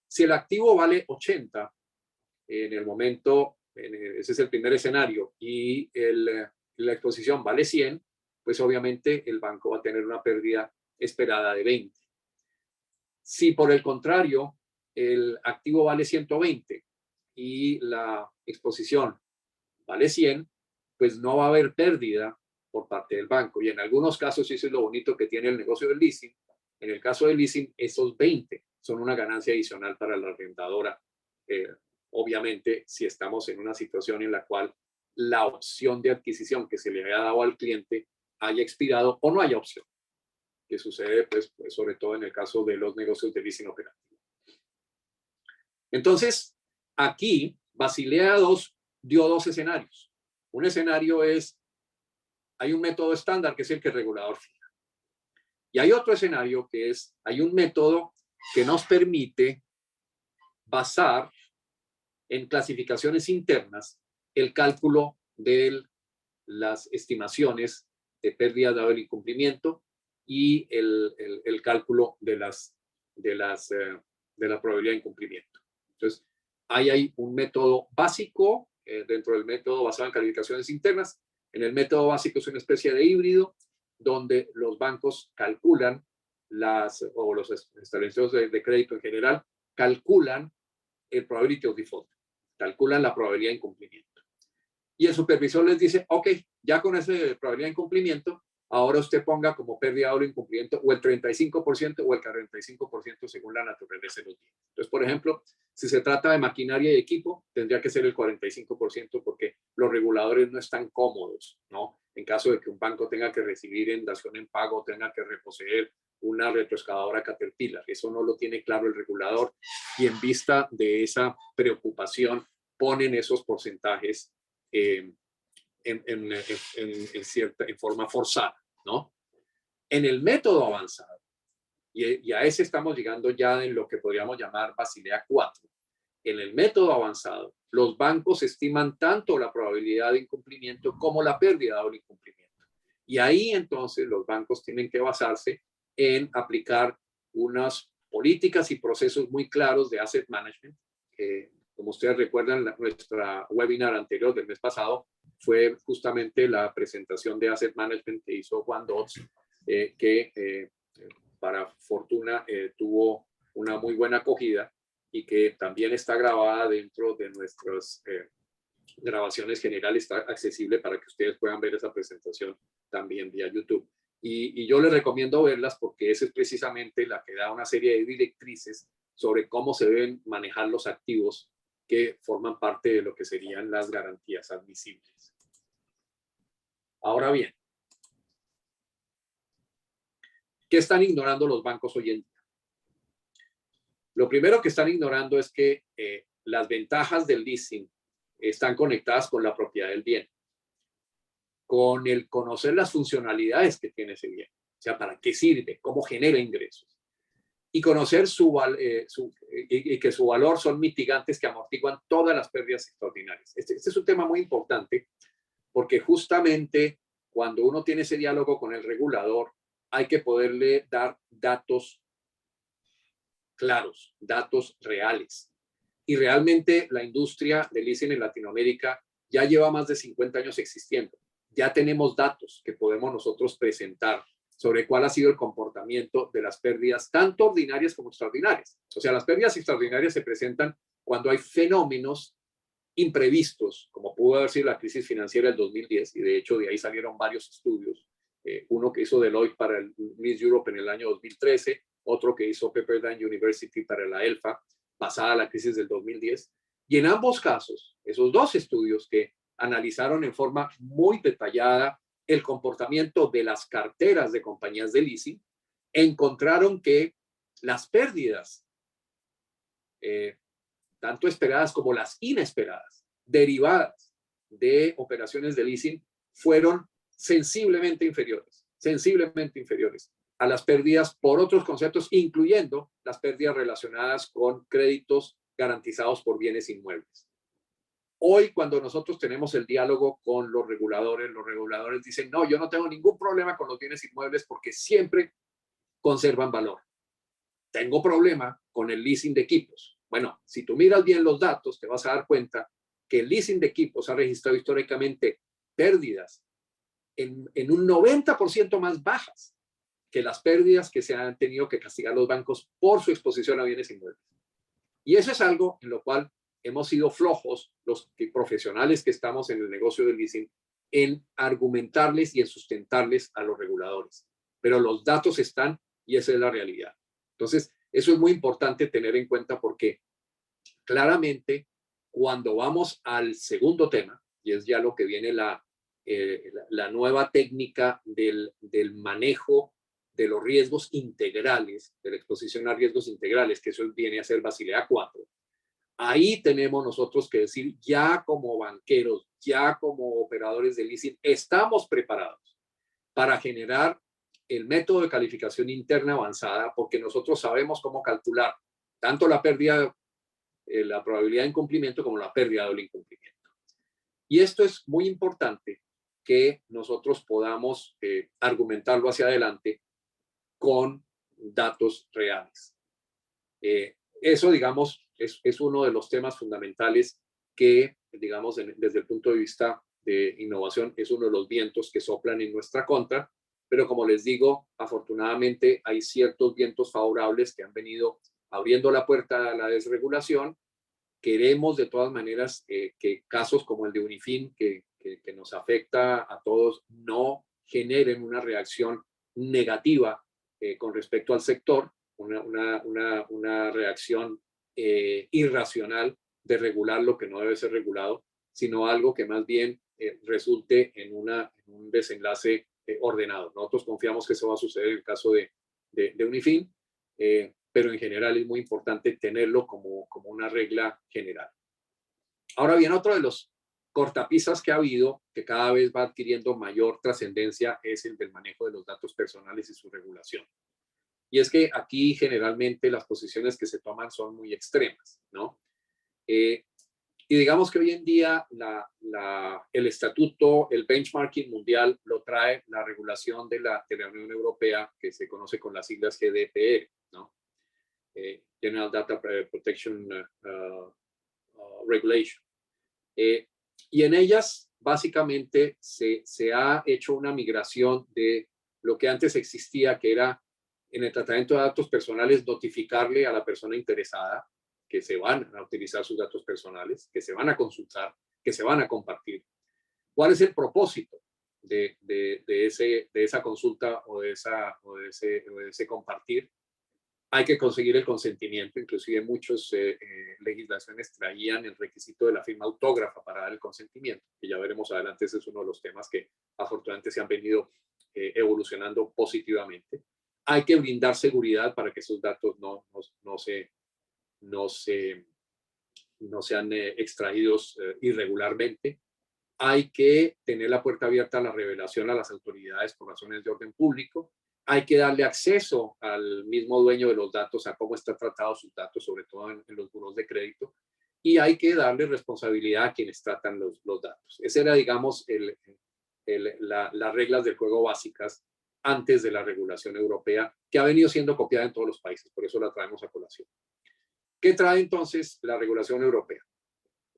Si el activo vale 80 en el momento, ese es el primer escenario, y la exposición vale 100, pues obviamente el banco va a tener una pérdida esperada de 20. Si por el contrario el activo vale 120 y la exposición vale 100, pues no va a haber pérdida por parte del banco. Y en algunos casos, eso es lo bonito que tiene el negocio del leasing. En el caso del leasing, esos 20 son una ganancia adicional para la arrendadora. Obviamente, si estamos en una situación en la cual la opción de adquisición que se le haya dado al cliente haya expirado o no haya opción, que sucede pues sobre todo en el caso de los negocios de leasing operativo. Entonces, aquí Basilea II dio dos escenarios. Un escenario es, hay un método estándar que es el que el regulador fija. Y hay otro escenario que es, hay un método que nos permite basar en clasificaciones internas el cálculo de las estimaciones de pérdida dado el incumplimiento y el cálculo de la probabilidad de incumplimiento. Entonces, hay un método básico dentro del método basado en calificaciones internas. En el método básico es una especie de híbrido donde los bancos calculan o los establecimientos de crédito en general calculan el probability of default, calculan la probabilidad de incumplimiento. Y el supervisor les dice, ok, ya con esa probabilidad de incumplimiento, ahora usted ponga como pérdida o incumplimiento o el 35% o el 45% según la naturaleza de los bienes. Entonces, por ejemplo, si se trata de maquinaria y equipo, tendría que ser el 45% porque los reguladores no están cómodos, ¿no? En caso de que un banco tenga que recibir en dación en pago, tenga que reposeer una retroexcavadora Caterpillar. Eso no lo tiene claro el regulador y en vista de esa preocupación ponen esos porcentajes en forma forzada, ¿no? En el método avanzado, y a ese estamos llegando ya en lo que podríamos llamar Basilea IV. En el método avanzado, los bancos estiman tanto la probabilidad de incumplimiento como la pérdida del incumplimiento. Y ahí entonces los bancos tienen que basarse en aplicar unas políticas y procesos muy claros de asset management. Como ustedes recuerdan, nuestra webinar anterior del mes pasado fue justamente la presentación de asset management que hizo Juan Dodds, que para fortuna tuvo una muy buena acogida y que también está grabada dentro de nuestras grabaciones generales, está accesible para que ustedes puedan ver esa presentación también vía YouTube. Y yo les recomiendo verlas porque esa es precisamente la que da una serie de directrices sobre cómo se deben manejar los activos que forman parte de lo que serían las garantías admisibles. Ahora bien, ¿qué están ignorando los bancos hoy en día? Lo primero que están ignorando es que las ventajas del leasing están conectadas con la propiedad del bien, con el conocer las funcionalidades que tiene ese bien, o sea, para qué sirve, cómo genera ingresos, y conocer y que su valor son mitigantes que amortiguan todas las pérdidas extraordinarias. Este es un tema muy importante porque justamente cuando uno tiene ese diálogo con el regulador, hay que poderle dar datos claros, datos reales. Y realmente la industria del leasing en Latinoamérica ya lleva más de 50 años existiendo. Ya tenemos datos que podemos nosotros presentar sobre cuál ha sido el comportamiento de las pérdidas, tanto ordinarias como extraordinarias. O sea, las pérdidas extraordinarias se presentan cuando hay fenómenos imprevistos, como pudo haber sido la crisis financiera del 2010, y de hecho de ahí salieron varios estudios. Uno que hizo Deloitte para el Miss Europe en el año 2013, otro que hizo Pepperdine University para la ELFA, pasada la crisis del 2010. Y en ambos casos, esos dos estudios que analizaron en forma muy detallada el comportamiento de las carteras de compañías de leasing, encontraron que las pérdidas, tanto esperadas como las inesperadas, derivadas de operaciones de leasing, fueron sensiblemente inferiores a las pérdidas por otros conceptos, incluyendo las pérdidas relacionadas con créditos garantizados por bienes inmuebles. Hoy, cuando nosotros tenemos el diálogo con los reguladores dicen, no, yo no tengo ningún problema con los bienes inmuebles porque siempre conservan valor. Tengo problema con el leasing de equipos. Bueno, si tú miras bien los datos, te vas a dar cuenta que el leasing de equipos ha registrado históricamente pérdidas en un 90% más bajas que las pérdidas que se han tenido que castigar los bancos por su exposición a bienes inmuebles. Y eso es algo en lo cual hemos sido flojos los profesionales que estamos en el negocio del leasing en argumentarles y en sustentarles a los reguladores. Pero los datos están y esa es la realidad. Entonces, eso es muy importante tener en cuenta porque claramente cuando vamos al segundo tema, y es ya lo que viene la nueva técnica del manejo de los riesgos integrales, de la exposición a riesgos integrales, que eso viene a ser Basilea 4, ahí tenemos nosotros que decir, ya como banqueros, ya como operadores de leasing, estamos preparados para generar el método de calificación interna avanzada, porque nosotros sabemos cómo calcular tanto la pérdida, la probabilidad de incumplimiento como la pérdida del incumplimiento. Y esto es muy importante que nosotros podamos argumentarlo hacia adelante con datos reales. Eso, digamos, es uno de los temas fundamentales que, digamos, desde el punto de vista de innovación, es uno de los vientos que soplan en nuestra contra, pero como les digo, afortunadamente hay ciertos vientos favorables que han venido abriendo la puerta a la desregulación. Queremos de todas maneras que casos como el de Unifin, que nos afecta a todos, no generen una reacción negativa con respecto al sector, una reacción irracional de regular lo que no debe ser regulado, sino algo que más bien resulte en un desenlace ordenado. Nosotros confiamos que eso va a suceder en el caso de Unifin, pero en general es muy importante tenerlo como una regla general. Ahora bien, otro de los cortapisas que ha habido, que cada vez va adquiriendo mayor trascendencia, es el del manejo de los datos personales y su regulación. Y es que aquí generalmente las posiciones que se toman son muy extremas, ¿no? Y digamos que hoy en día el estatuto, el benchmarking mundial lo trae la regulación de la Unión Europea, que se conoce con las siglas GDPR, ¿no? General Data Protection Regulation. Y en ellas básicamente se ha hecho una migración de lo que antes existía, que era en el tratamiento de datos personales notificarle a la persona interesada que se van a utilizar sus datos personales, que se van a consultar, que se van a compartir. ¿Cuál es el propósito? de esa consulta o de ese compartir. Hay que conseguir el consentimiento, inclusive muchas legislaciones traían el requisito de la firma autógrafa para dar el consentimiento, que ya veremos adelante, ese es uno de los temas que afortunadamente se han venido evolucionando positivamente. Hay que brindar seguridad para que esos datos no sean extraídos irregularmente. Hay que tener la puerta abierta a la revelación a las autoridades por razones de orden público. Hay que darle acceso al mismo dueño de los datos a cómo está tratado sus datos, sobre todo en los buros de crédito. Y hay que darle responsabilidad a quienes tratan los datos. Esa era, digamos, las reglas del juego básicas antes de la regulación europea, que ha venido siendo copiada en todos los países. Por eso la traemos a colación. ¿Qué trae entonces la regulación europea?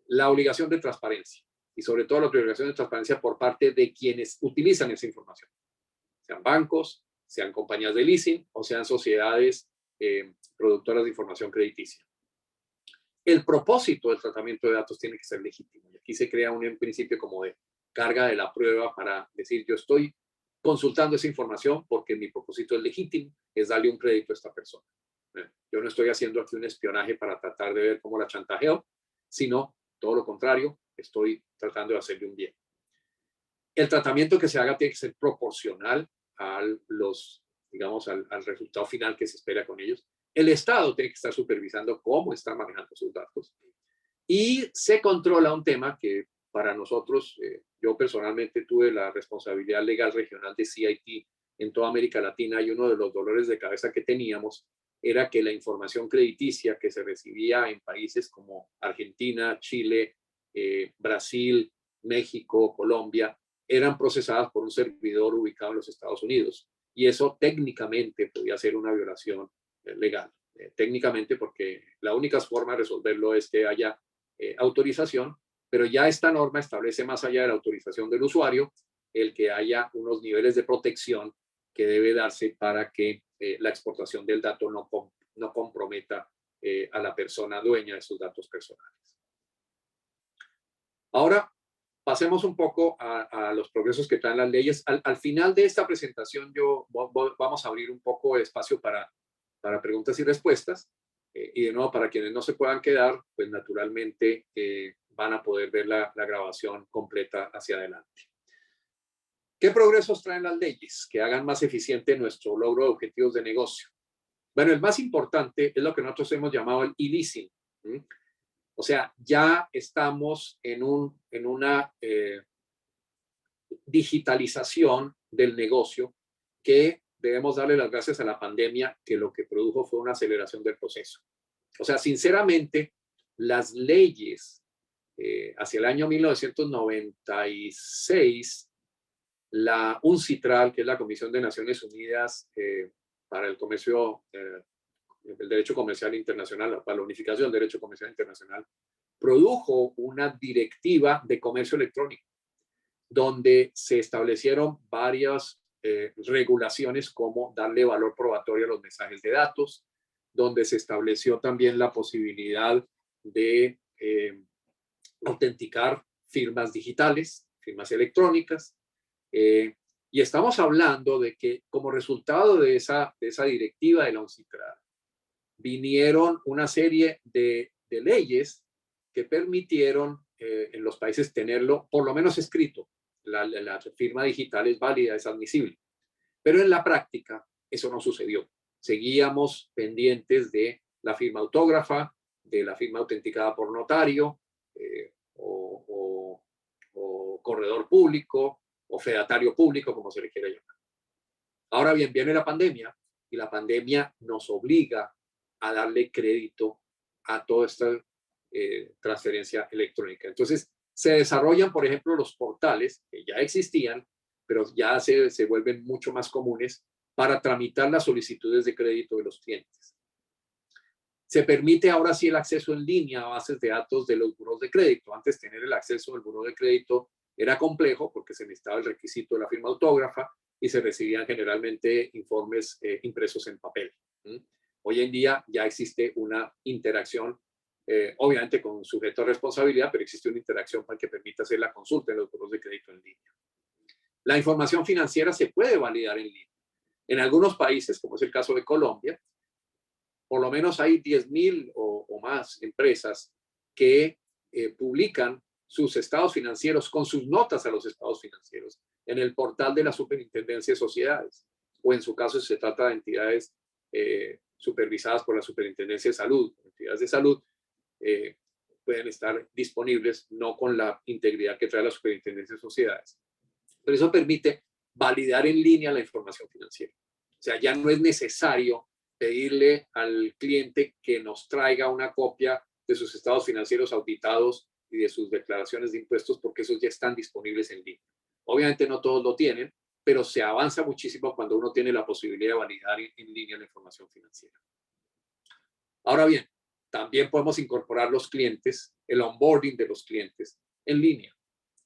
La obligación de transparencia y sobre todo la obligación de transparencia por parte de quienes utilizan esa información, sean bancos, sean compañías de leasing o sean sociedades productoras de información crediticia. El propósito del tratamiento de datos tiene que ser legítimo y aquí se crea un principio como de carga de la prueba para decir yo estoy consultando esa información porque mi propósito es legítimo, es darle un crédito a esta persona. Yo no estoy haciendo aquí un espionaje para tratar de ver cómo la chantajeo, sino todo lo contrario, estoy tratando de hacerle un bien. El tratamiento que se haga tiene que ser proporcional al resultado final que se espera con ellos. El Estado tiene que estar supervisando cómo están manejando sus datos. Y se controla un tema que para nosotros, yo personalmente tuve la responsabilidad legal regional de CIT en toda América Latina y uno de los dolores de cabeza que teníamos era que la información crediticia que se recibía en países como Argentina, Chile, Brasil, México, Colombia, eran procesadas por un servidor ubicado en los Estados Unidos. Y eso técnicamente podía ser una violación legal. Técnicamente porque la única forma de resolverlo es que haya autorización, pero ya esta norma establece más allá de la autorización del usuario, el que haya unos niveles de protección que debe darse para que la exportación del dato no comprometa a la persona dueña de sus datos personales. Ahora, pasemos un poco a los progresos que traen las leyes. Al final de esta presentación, vamos a abrir un poco de espacio para preguntas y respuestas. Y de nuevo, para quienes no se puedan quedar, pues naturalmente van a poder ver la grabación completa hacia adelante. ¿Qué progresos traen las leyes que hagan más eficiente nuestro logro de objetivos de negocio? Bueno, el más importante es lo que nosotros hemos llamado el e-leasing. O sea, ya estamos en una digitalización del negocio que debemos darle las gracias a la pandemia, que lo que produjo fue una aceleración del proceso. O sea, sinceramente, las leyes hacia el año 1996, la UNCITRAL, que es la Comisión de Naciones Unidas para el Comercio, el Derecho Comercial Internacional, para la unificación del Derecho Comercial Internacional, produjo una directiva de comercio electrónico, donde se establecieron varias regulaciones como darle valor probatorio a los mensajes de datos, donde se estableció también la posibilidad de autenticar firmas digitales, firmas electrónicas, y estamos hablando de que como resultado de esa directiva de la UNCITRAL, vinieron una serie de leyes que permitieron en los países tenerlo por lo menos escrito. La firma digital es válida, es admisible. Pero en la práctica eso no sucedió. Seguíamos pendientes de la firma autógrafa, de la firma autenticada por notario, o corredor público, o fedatario público, como se le quiera llamar. Ahora bien, viene la pandemia y la pandemia nos obliga a darle crédito a toda esta transferencia electrónica. Entonces, se desarrollan, por ejemplo, los portales que ya existían, pero ya se vuelven mucho más comunes para tramitar las solicitudes de crédito de los clientes. Se permite ahora sí el acceso en línea a bases de datos de los buros de crédito. Antes tener el acceso al buro de crédito era complejo porque se necesitaba el requisito de la firma autógrafa y se recibían generalmente informes impresos en papel. Hoy en día ya existe una interacción, obviamente con sujeto a responsabilidad, pero existe una interacción para que permita hacer la consulta en los buros de crédito en línea. La información financiera se puede validar en línea. En algunos países, como es el caso de Colombia, por lo menos hay 10.000 o más empresas que publican sus estados financieros con sus notas a los estados financieros en el portal de la Superintendencia de Sociedades, o en su caso si se trata de entidades supervisadas por la Superintendencia de Salud, entidades de salud, pueden estar disponibles, no con la integridad que trae la Superintendencia de Sociedades. Pero eso permite validar en línea la información financiera. O sea, ya no es necesario pedirle al cliente que nos traiga una copia de sus estados financieros auditados y de sus declaraciones de impuestos, porque esos ya están disponibles en línea. Obviamente no todos lo tienen, pero se avanza muchísimo cuando uno tiene la posibilidad de validar en línea la información financiera. Ahora bien, también podemos incorporar los clientes, el onboarding de los clientes en línea,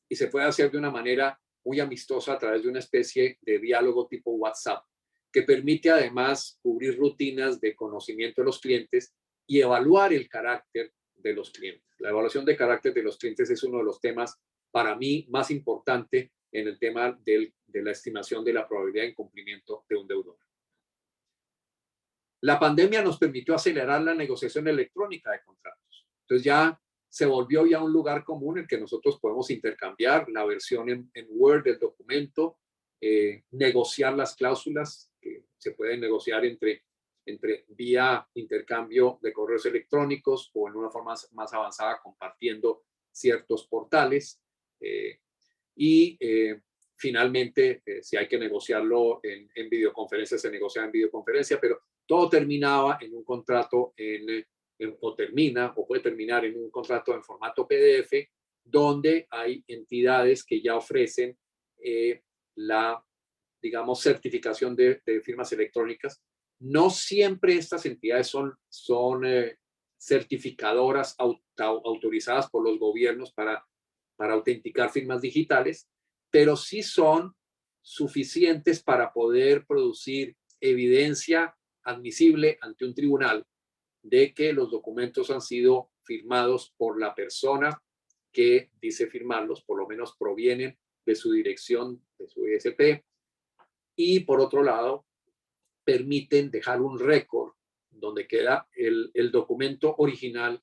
y se puede hacer de una manera muy amistosa a través de una especie de diálogo tipo WhatsApp, que permite además cubrir rutinas de conocimiento de los clientes y evaluar el carácter de los clientes. La evaluación de carácter de los clientes es uno de los temas para mí más importante en el tema de la estimación de la probabilidad de incumplimiento de un deudor. La pandemia nos permitió acelerar la negociación electrónica de contratos. Entonces ya se volvió ya un lugar común en que nosotros podemos intercambiar la versión en Word del documento, negociar las cláusulas que se pueden negociar entre vía intercambio de correos electrónicos o en una forma más avanzada compartiendo ciertos portales. Finalmente, si hay que negociarlo en videoconferencia, se negocia en videoconferencia, pero todo terminaba en un contrato o termina o puede terminar en un contrato en formato PDF, donde hay entidades que ya ofrecen la, digamos, certificación de firmas electrónicas. No siempre estas entidades son certificadoras autorizadas por los gobiernos para autenticar firmas digitales, pero sí son suficientes para poder producir evidencia admisible ante un tribunal de que los documentos han sido firmados por la persona que dice firmarlos, por lo menos provienen de su dirección, de su ISP, y por otro lado, permiten dejar un récord donde queda el documento original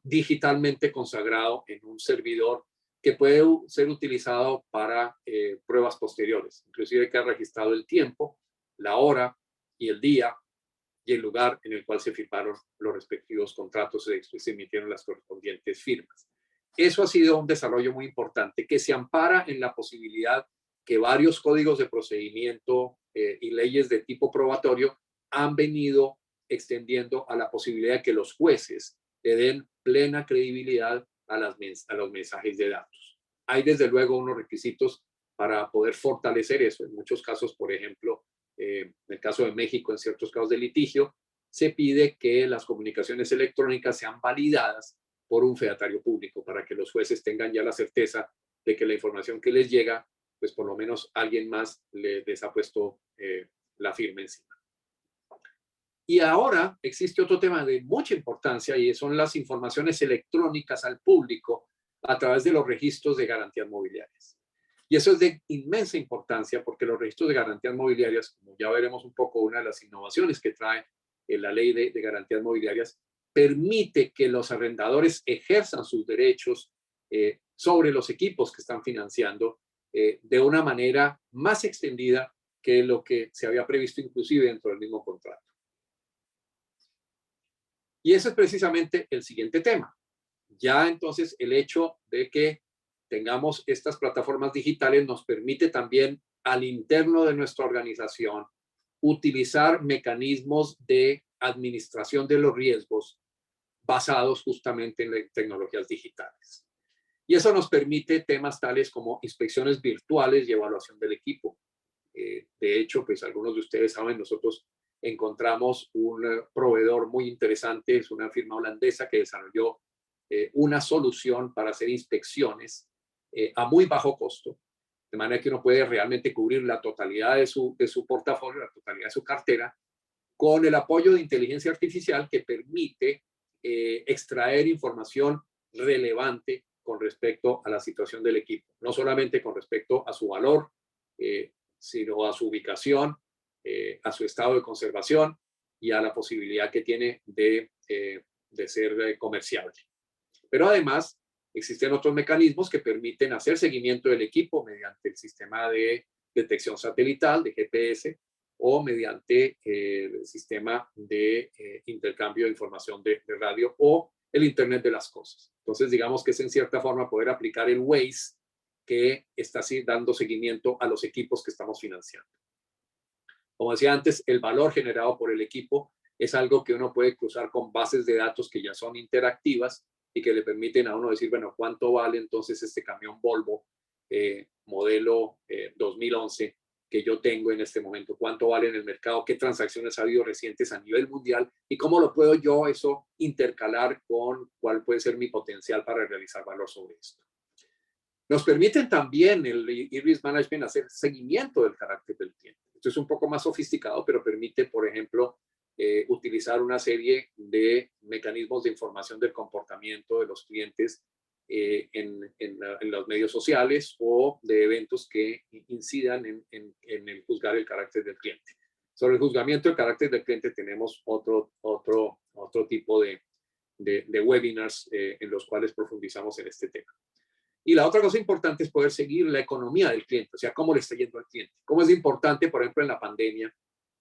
digitalmente consagrado en un servidor que puede ser utilizado para pruebas posteriores. Inclusive que ha registrado el tiempo, la hora y el día y el lugar en el cual se firmaron los respectivos contratos y se emitieron las correspondientes firmas. Eso ha sido un desarrollo muy importante que se ampara en la posibilidad que varios códigos de procedimiento y leyes de tipo probatorio han venido extendiendo a la posibilidad de que los jueces le den plena credibilidad a los mensajes de datos. Hay desde luego unos requisitos para poder fortalecer eso. En muchos casos, por ejemplo, en el caso de México, en ciertos casos de litigio, se pide que las comunicaciones electrónicas sean validadas por un fedatario público para que los jueces tengan ya la certeza de que la información que les llega, pues por lo menos alguien más les ha puesto la firma encima. Y ahora existe otro tema de mucha importancia y son las informaciones electrónicas al público a través de los registros de garantías mobiliarias. Y eso es de inmensa importancia porque los registros de garantías mobiliarias, como ya veremos un poco, una de las innovaciones que trae la ley de garantías mobiliarias, permite que los arrendadores ejerzan sus derechos sobre los equipos que están financiando de una manera más extendida que lo que se había previsto inclusive dentro del mismo contrato. Y ese es precisamente el siguiente tema. Ya entonces el hecho de que tengamos estas plataformas digitales nos permite también al interno de nuestra organización utilizar mecanismos de administración de los riesgos basados justamente en tecnologías digitales. Y eso nos permite temas tales como inspecciones virtuales y evaluación del equipo. De hecho, pues algunos de ustedes saben, nosotros encontramos un proveedor muy interesante, es una firma holandesa que desarrolló una solución para hacer inspecciones a muy bajo costo, de manera que uno puede realmente cubrir la totalidad de su portafolio, la totalidad de su cartera, con el apoyo de inteligencia artificial que permite extraer información relevante con respecto a la situación del equipo, no solamente con respecto a su valor sino a su ubicación, a su estado de conservación y a la posibilidad que tiene de ser comerciable. Pero además existen otros mecanismos que permiten hacer seguimiento del equipo mediante el sistema de detección satelital, de GPS, o mediante el sistema de intercambio de información de radio o el Internet de las cosas. Entonces, digamos que es en cierta forma poder aplicar el Waze que está dando seguimiento a los equipos que estamos financiando. Como decía antes, el valor generado por el equipo es algo que uno puede cruzar con bases de datos que ya son interactivas y que le permiten a uno decir, bueno, ¿cuánto vale entonces este camión Volvo modelo 2011 que yo tengo en este momento? ¿Cuánto vale en el mercado? ¿Qué transacciones ha habido recientes a nivel mundial? ¿Y cómo lo puedo yo eso intercalar con cuál puede ser mi potencial para realizar valor sobre esto? Nos permiten también el e-risk management hacer seguimiento del carácter del cliente. Esto es un poco más sofisticado, pero permite, por ejemplo, utilizar una serie de mecanismos de información del comportamiento de los clientes en los medios sociales o de eventos que incidan en el juzgar el carácter del cliente. Sobre el juzgamiento del carácter del cliente tenemos otro tipo de webinars en los cuales profundizamos en este tema. Y la otra cosa importante es poder seguir la economía del cliente, o sea, cómo le está yendo al cliente. Cómo es importante, por ejemplo, en la pandemia,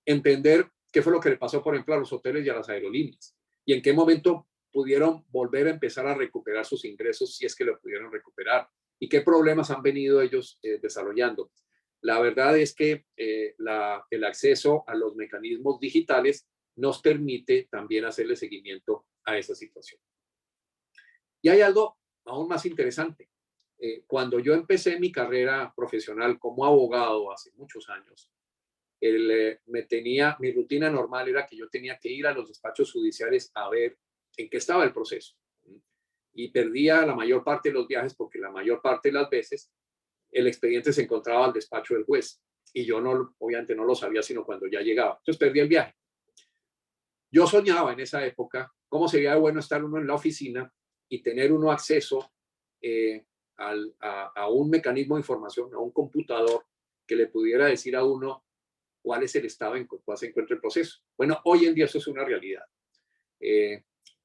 entender qué fue lo que le pasó, por ejemplo, a los hoteles y a las aerolíneas y en qué momento pudieron volver a empezar a recuperar sus ingresos, si es que lo pudieron recuperar, y qué problemas han venido ellos desarrollando. La verdad es que el acceso a los mecanismos digitales nos permite también hacerle seguimiento a esa situación. Y hay algo aún más interesante. Cuando yo empecé mi carrera profesional como abogado hace muchos años, mi rutina normal era que yo tenía que ir a los despachos judiciales a ver en qué estaba el proceso. Y perdía la mayor parte de los viajes porque la mayor parte de las veces el expediente se encontraba al despacho del juez y yo obviamente no lo sabía sino cuando ya llegaba. Entonces perdí el viaje. Yo soñaba en esa época cómo sería bueno estar uno en la oficina y tener uno acceso a un mecanismo de información, a un computador que le pudiera decir a uno cuál es el estado en cual se encuentra el proceso. Bueno, hoy en día eso es una realidad.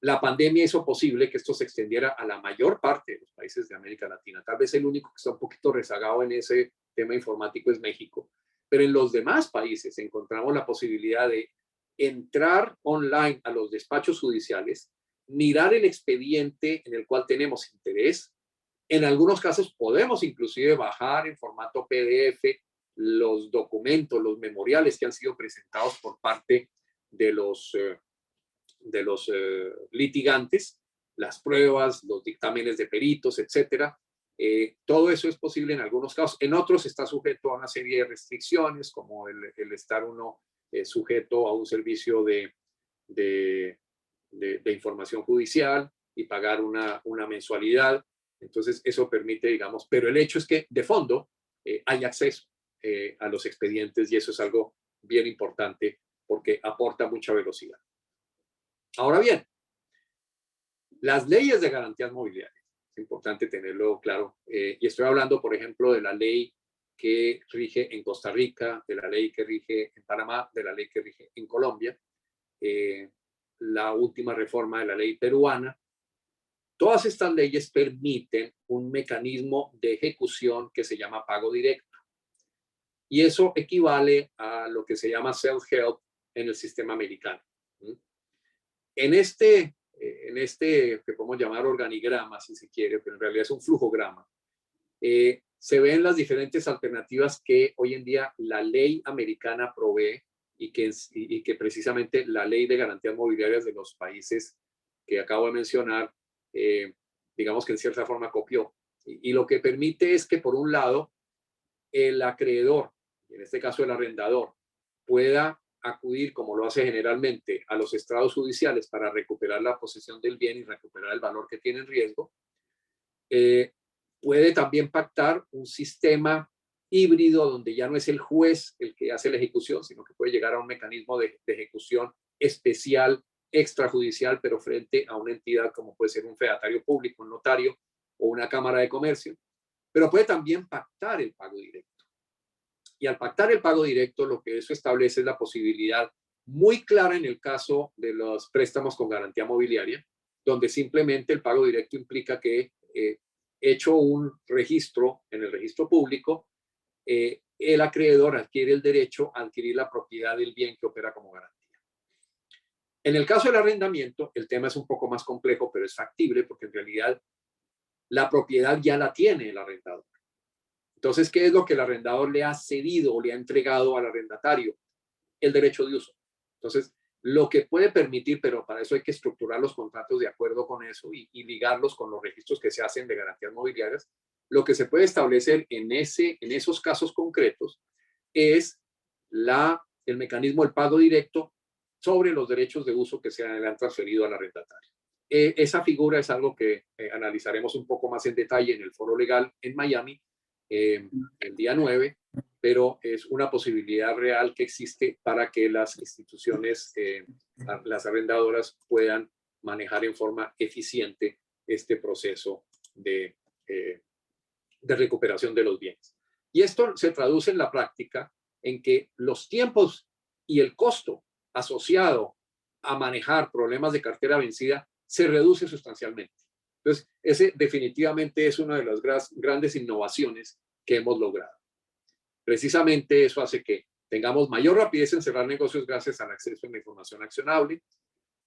La pandemia hizo posible que esto se extendiera a la mayor parte de los países de América Latina. Tal vez el único que está un poquito rezagado en ese tema informático es México. Pero en los demás países encontramos la posibilidad de entrar online a los despachos judiciales, mirar el expediente en el cual tenemos interés. En algunos casos podemos inclusive bajar en formato PDF los documentos, los memoriales que han sido presentados por parte de los litigantes, las pruebas, los dictámenes de peritos, etcétera. Todo eso es posible en algunos casos. En otros está sujeto a una serie de restricciones, como el estar uno sujeto a un servicio de información judicial y pagar una mensualidad. Entonces, eso permite, digamos, pero el hecho es que de fondo hay acceso a los expedientes y eso es algo bien importante porque aporta mucha velocidad. Ahora bien, las leyes de garantías mobiliarias, es importante tenerlo claro, y estoy hablando, por ejemplo, de la ley que rige en Costa Rica, de la ley que rige en Panamá, de la ley que rige en Colombia, la última reforma de la ley peruana. Todas estas leyes permiten un mecanismo de ejecución que se llama pago directo. Y eso equivale a lo que se llama self-help en el sistema americano. En este que podemos llamar organigrama, si se quiere, pero en realidad es un flujograma, se ven las diferentes alternativas que hoy en día la ley americana provee y que precisamente la ley de garantías mobiliarias de los países que acabo de mencionar, digamos que en cierta forma copió. Y lo que permite es que, por un lado, el acreedor, en este caso el arrendador, pueda acudir, como lo hace generalmente, a los estrados judiciales para recuperar la posesión del bien y recuperar el valor que tiene en riesgo. Puede también pactar un sistema híbrido donde ya no es el juez el que hace la ejecución, sino que puede llegar a un mecanismo de ejecución especial, extrajudicial, pero frente a una entidad como puede ser un fedatario público, un notario o una cámara de comercio. Pero puede también pactar el pago directo. Y al pactar el pago directo, lo que eso establece es la posibilidad muy clara en el caso de los préstamos con garantía mobiliaria, donde simplemente el pago directo implica que, hecho un registro en el registro público, el acreedor adquiere el derecho a adquirir la propiedad del bien que opera como garantía. En el caso del arrendamiento, el tema es un poco más complejo, pero es factible porque en realidad la propiedad ya la tiene el arrendador. Entonces, ¿qué es lo que el arrendador le ha cedido o le ha entregado al arrendatario? El derecho de uso. Entonces, lo que puede permitir, pero para eso hay que estructurar los contratos de acuerdo con eso y ligarlos con los registros que se hacen de garantías mobiliarias, lo que se puede establecer en esos casos concretos es el mecanismo del pago directo sobre los derechos de uso que se le han transferido al arrendatario. Esa figura es algo que analizaremos un poco más en detalle en el foro legal en Miami el día 9, pero es una posibilidad real que existe para que las instituciones, las arrendadoras, puedan manejar en forma eficiente este proceso de recuperación de los bienes. Y esto se traduce en la práctica en que los tiempos y el costo asociado a manejar problemas de cartera vencida se reduce sustancialmente. Entonces, ese definitivamente es una de las grandes innovaciones que hemos logrado. Precisamente eso hace que tengamos mayor rapidez en cerrar negocios gracias al acceso a la información accionable,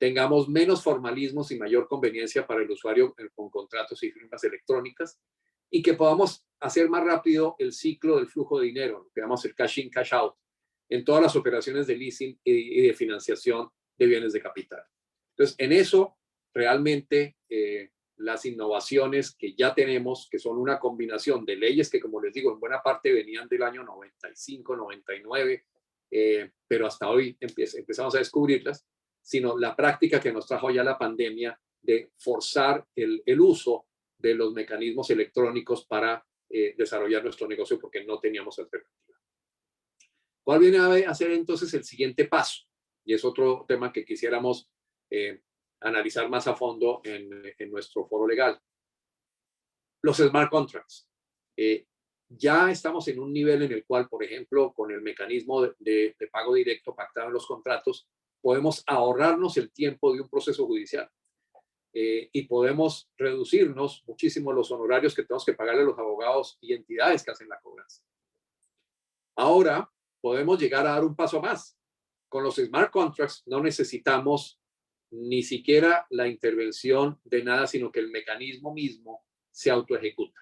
tengamos menos formalismos y mayor conveniencia para el usuario con contratos y firmas electrónicas, y que podamos hacer más rápido el ciclo del flujo de dinero, lo que llamamos el cash in, cash out, en todas las operaciones de leasing y de financiación de bienes de capital. Entonces, en eso realmente las innovaciones que ya tenemos, que son una combinación de leyes que, como les digo, en buena parte venían del año 95, 99, pero hasta hoy empezamos a descubrirlas, sino la práctica que nos trajo ya la pandemia de forzar el uso de los mecanismos electrónicos para desarrollar nuestro negocio porque no teníamos alternativa. ¿Cuál viene a ser entonces el siguiente paso? Y es otro tema que quisiéramos analizar más a fondo en nuestro foro legal. Los smart contracts. Ya estamos en un nivel en el cual, por ejemplo, con el mecanismo de pago directo pactado en los contratos, podemos ahorrarnos el tiempo de un proceso judicial. Y podemos reducirnos muchísimo los honorarios que tenemos que pagarle a los abogados y entidades que hacen la cobranza. Ahora podemos llegar a dar un paso más. Con los smart contracts no necesitamos ni siquiera la intervención de nada, sino que el mecanismo mismo se autoejecuta.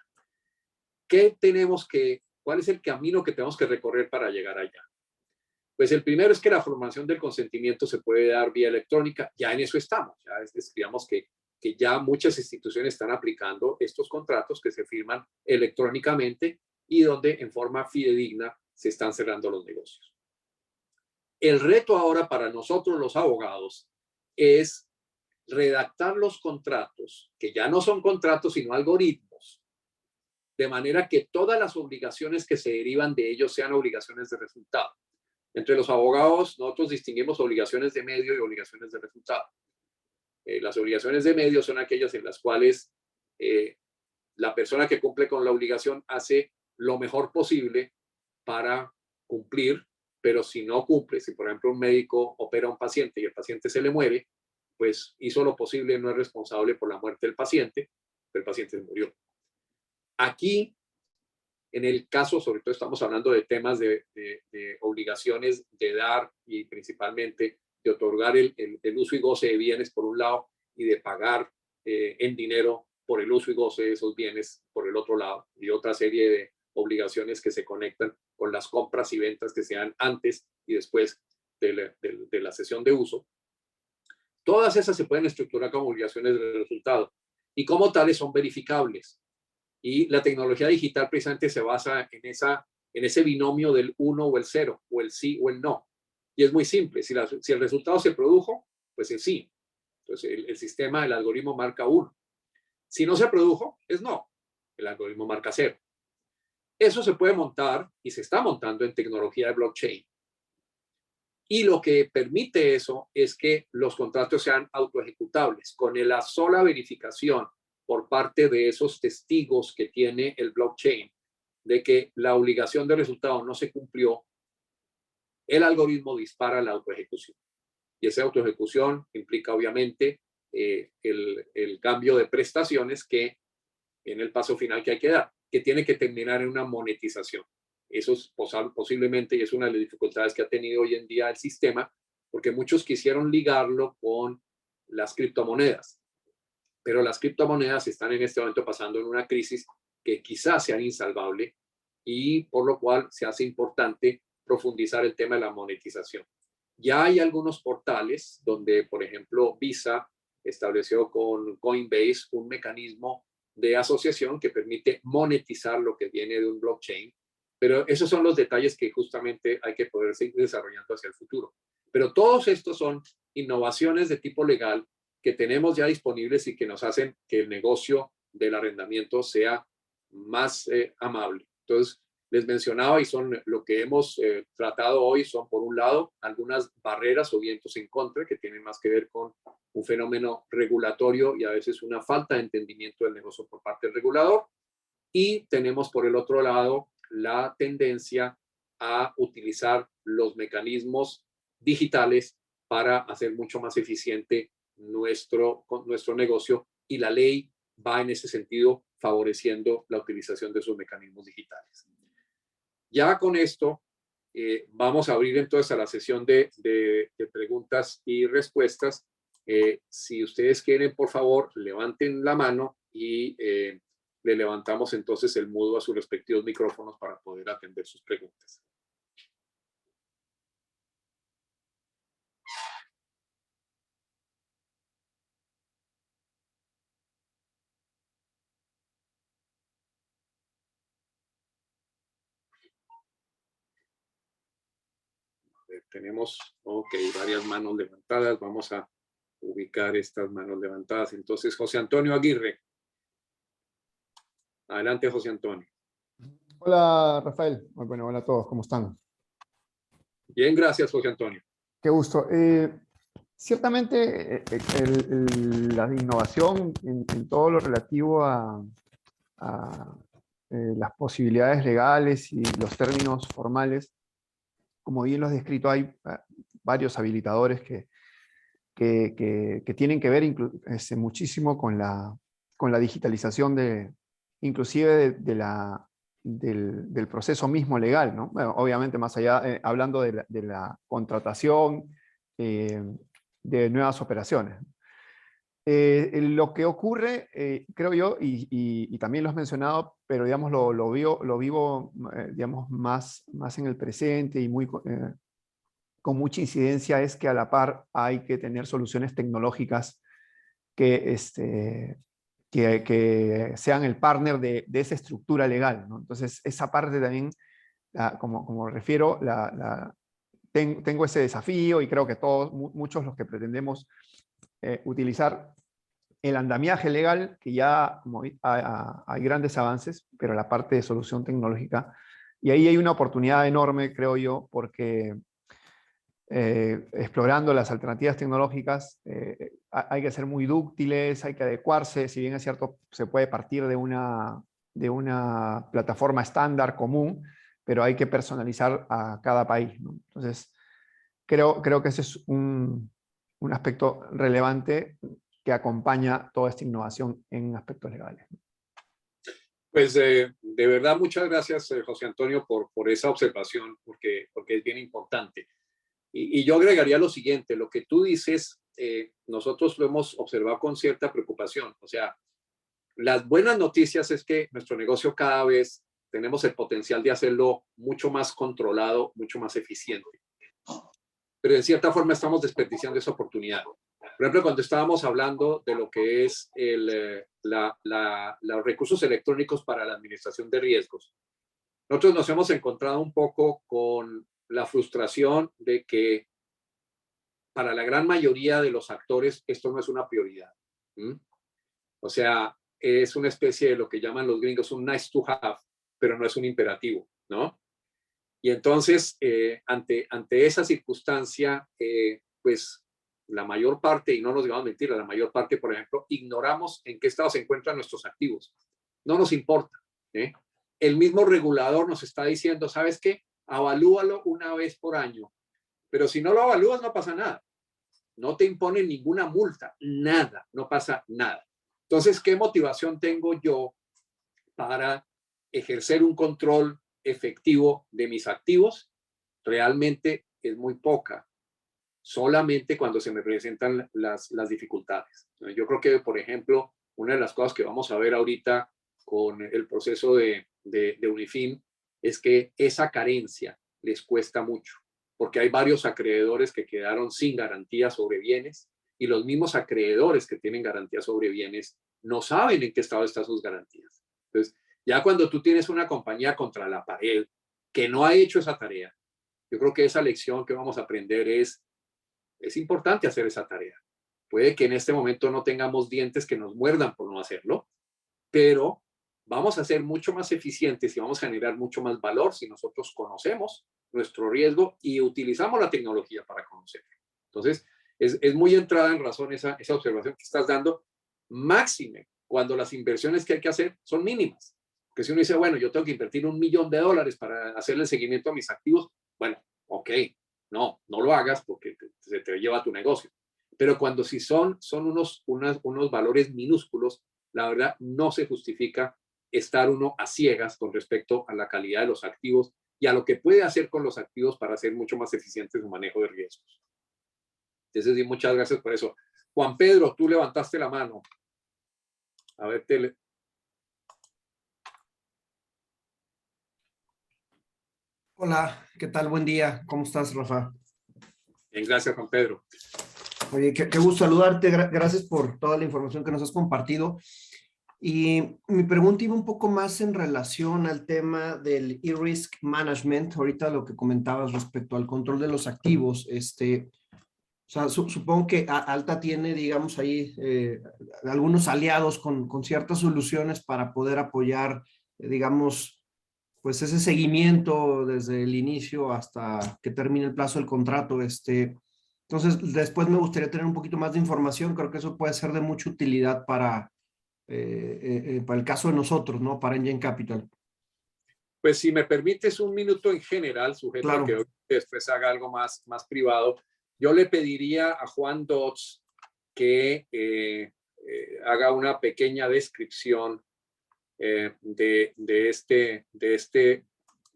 ¿Cuál es el camino que tenemos que recorrer para llegar allá? Pues el primero es que la formación del consentimiento se puede dar vía electrónica. Ya en eso estamos. Ya digamos que ya muchas instituciones están aplicando estos contratos que se firman electrónicamente y donde en forma fidedigna se están cerrando los negocios. El reto ahora para nosotros los abogados es redactar los contratos, que ya no son contratos sino algoritmos, de manera que todas las obligaciones que se derivan de ellos sean obligaciones de resultado. Entre los abogados nosotros distinguimos obligaciones de medio y obligaciones de resultado. Las obligaciones de medio son aquellas en las cuales la persona que cumple con la obligación hace lo mejor posible para cumplir, pero si no cumple, si por ejemplo un médico opera a un paciente y el paciente se le muere, pues hizo lo posible, no es responsable por la muerte del paciente, pero el paciente se murió. Aquí, en el caso, sobre todo estamos hablando de temas de obligaciones de dar y principalmente de otorgar el uso y goce de bienes por un lado y de pagar en dinero por el uso y goce de esos bienes por el otro lado, y otra serie de obligaciones que se conectan con las compras y ventas que se dan antes y después de la sesión de uso. Todas esas se pueden estructurar como obligaciones de resultado y como tales son verificables. Y la tecnología digital precisamente se basa en ese binomio del 1 o el 0, o el sí o el no. Y es muy simple. Si el resultado se produjo, pues es sí. Entonces el sistema, el algoritmo marca 1. Si no se produjo, es no. El algoritmo marca 0. Eso se puede montar y se está montando en tecnología de blockchain. Y lo que permite eso es que los contratos sean autoejecutables. Con la sola verificación por parte de esos testigos que tiene el blockchain, de que la obligación de resultado no se cumplió, el algoritmo dispara la autoejecución. Y esa autoejecución implica obviamente el cambio de prestaciones que en el paso final que hay que dar, que tiene que terminar en una monetización. Eso es posiblemente, y es una de las dificultades que ha tenido hoy en día el sistema, porque muchos quisieron ligarlo con las criptomonedas, pero las criptomonedas están en este momento pasando en una crisis que quizás sea insalvable y por lo cual se hace importante profundizar el tema de la monetización. Ya hay algunos portales donde, por ejemplo, Visa estableció con Coinbase un mecanismo de asociación que permite monetizar lo que viene de un blockchain, pero esos son los detalles que justamente hay que poder seguir desarrollando hacia el futuro. Pero todos estos son innovaciones de tipo legal que tenemos ya disponibles y que nos hacen que el negocio del arrendamiento sea más amable. Entonces, les mencionaba y son lo que hemos tratado hoy son, por un lado, algunas barreras o vientos en contra que tienen más que ver con un fenómeno regulatorio y a veces una falta de entendimiento del negocio por parte del regulador. Y tenemos, por el otro lado, la tendencia a utilizar los mecanismos digitales para hacer mucho más eficiente nuestro negocio, y la ley va en ese sentido favoreciendo la utilización de esos mecanismos digitales. Ya con esto vamos a abrir entonces a la sesión de preguntas y respuestas. Si ustedes quieren, por favor, levanten la mano y le levantamos entonces el mudo a sus respectivos micrófonos para poder atender sus preguntas. Tenemos, ok, varias manos levantadas. Vamos a ubicar estas manos levantadas. Entonces, José Antonio Aguirre. Adelante, José Antonio. Hola, Rafael. Bueno, hola a todos, ¿cómo están? Bien, gracias, José Antonio. Qué gusto. Ciertamente, la innovación en todo lo relativo a las posibilidades legales y los términos formales, como bien lo has descrito, hay varios habilitadores que tienen que ver muchísimo con la digitalización inclusive del proceso mismo legal, ¿no? Bueno, obviamente más allá, hablando de la contratación de nuevas operaciones. Lo que ocurre, creo yo, y también lo has mencionado, pero digamos, lo vivo digamos, más en el presente y con mucha incidencia, es que a la par hay que tener soluciones tecnológicas que sean el partner de esa estructura legal, ¿no? Entonces, esa parte también, como refiero, tengo ese desafío, y creo que todos, muchos los que pretendemos utilizar el andamiaje legal, que ya hay grandes avances, pero la parte de solución tecnológica, y ahí hay una oportunidad enorme, creo yo, porque explorando las alternativas tecnológicas, hay que ser muy dúctiles, hay que adecuarse. Si bien es cierto, se puede partir de una plataforma estándar común, pero hay que personalizar a cada país, ¿no? Entonces, creo que ese es un aspecto relevante que acompaña toda esta innovación en aspectos legales. Pues de verdad, muchas gracias, José Antonio, por esa observación, porque es bien importante. Y yo agregaría lo siguiente: lo que tú dices, nosotros lo hemos observado con cierta preocupación. O sea, las buenas noticias es que nuestro negocio cada vez tenemos el potencial de hacerlo mucho más controlado, mucho más eficiente. Pero en cierta forma estamos desperdiciando esa oportunidad. Por ejemplo, cuando estábamos hablando de lo que es los recursos electrónicos para la administración de riesgos, nosotros nos hemos encontrado un poco con la frustración de que para la gran mayoría de los actores esto no es una prioridad. O sea, es una especie de lo que llaman los gringos un nice to have, pero no es un imperativo, ¿no? Y entonces, ante esa circunstancia, pues la mayor parte, y no nos digamos mentira, la mayor parte, por ejemplo, ignoramos en qué estado se encuentran nuestros activos. No nos importa, ¿eh? el mismo regulador nos está diciendo, ¿sabes qué? Avalúalo una vez por año. Pero si no lo avalúas, no pasa nada. No te imponen ninguna multa, nada, no pasa nada. Entonces, ¿qué motivación tengo yo para ejercer un control efectivo de mis activos? Realmente es muy poca, solamente cuando se me presentan las dificultades. Yo creo que, por ejemplo, una de las cosas que vamos a ver ahorita con el proceso de Unifin es que esa carencia les cuesta mucho, porque hay varios acreedores que quedaron sin garantía sobre bienes y los mismos acreedores que tienen garantía sobre bienes no saben en qué estado están sus garantías. Entonces, ya cuando tú tienes una compañía contra la pared que no ha hecho esa tarea, yo creo que esa lección que vamos a aprender es importante hacer esa tarea. Puede que en este momento no tengamos dientes que nos muerdan por no hacerlo, pero vamos a ser mucho más eficientes y vamos a generar mucho más valor si nosotros conocemos nuestro riesgo y utilizamos la tecnología para conocerlo. Entonces, es muy entrada en razón esa observación que estás dando, máxime cuando las inversiones que hay que hacer son mínimas. Porque si uno dice, bueno, yo tengo que invertir $1.000.000 para hacerle el seguimiento a mis activos, bueno, ok, no lo hagas porque se te lleva tu negocio. Pero cuando si son unos valores minúsculos, la verdad no se justifica estar uno a ciegas con respecto a la calidad de los activos y a lo que puede hacer con los activos para hacer mucho más eficiente su manejo de riesgos. Entonces, sí, muchas gracias por eso. Juan Pedro, tú levantaste la mano. A ver, Hola, ¿qué tal? Buen día. ¿Cómo estás, Rafa? Bien, gracias, Juan Pedro. Oye, qué gusto saludarte. Gracias por toda la información que nos has compartido. Y mi pregunta iba un poco más en relación al tema del e-risk management, ahorita lo que comentabas respecto al control de los activos. O sea, supongo que Alta tiene, digamos, ahí algunos aliados con ciertas soluciones para poder apoyar, digamos, pues ese seguimiento desde el inicio hasta que termine el plazo del contrato. Entonces, después me gustaría tener un poquito más de información. Creo que eso puede ser de mucha utilidad para el caso de nosotros, ¿no? Para Engine Capital. Pues si me permites un minuto en general, sujeto Claro. a que después haga algo más privado, yo le pediría a Juan Dodds que haga una pequeña descripción de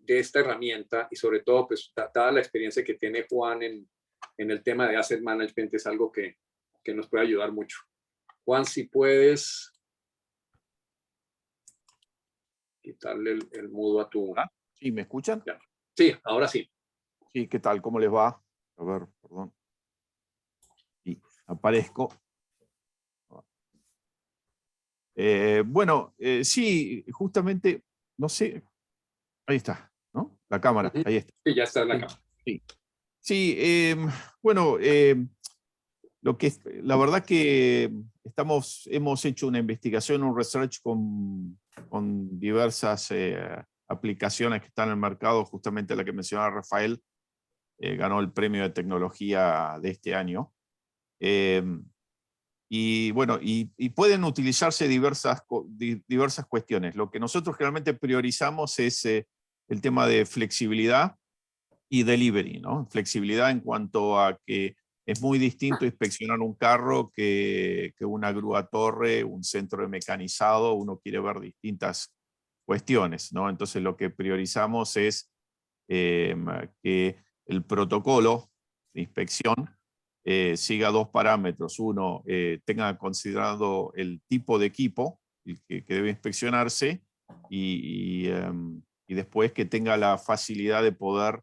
esta herramienta y sobre todo, pues, dada la experiencia que tiene Juan en el tema de asset management, es algo que nos puede ayudar mucho. Juan, si puedes quitarle el mudo a tu... Sí, ¿me escuchan? Ya. Sí, ahora sí. Sí, ¿qué tal? ¿Cómo les va? A ver, perdón. Sí, aparezco. Sí, justamente, no sé, ahí está, ¿no? La cámara, ahí está. Sí, ya está en la cámara. Sí, sí, la verdad que hemos hecho una investigación, un research con diversas aplicaciones que están en el mercado, justamente la que mencionaba Rafael, ganó el premio de tecnología de este año. Y bueno, y pueden utilizarse diversas cuestiones. Lo que nosotros generalmente priorizamos es el tema de flexibilidad y delivery, ¿no? Flexibilidad en cuanto a que es muy distinto inspeccionar un carro que una grúa torre, un centro de mecanizado. Uno quiere ver distintas cuestiones, ¿no? Entonces lo que priorizamos es que el protocolo de inspección siga dos parámetros. Uno, tenga considerado el tipo de equipo que debe inspeccionarse y después que tenga la facilidad de poder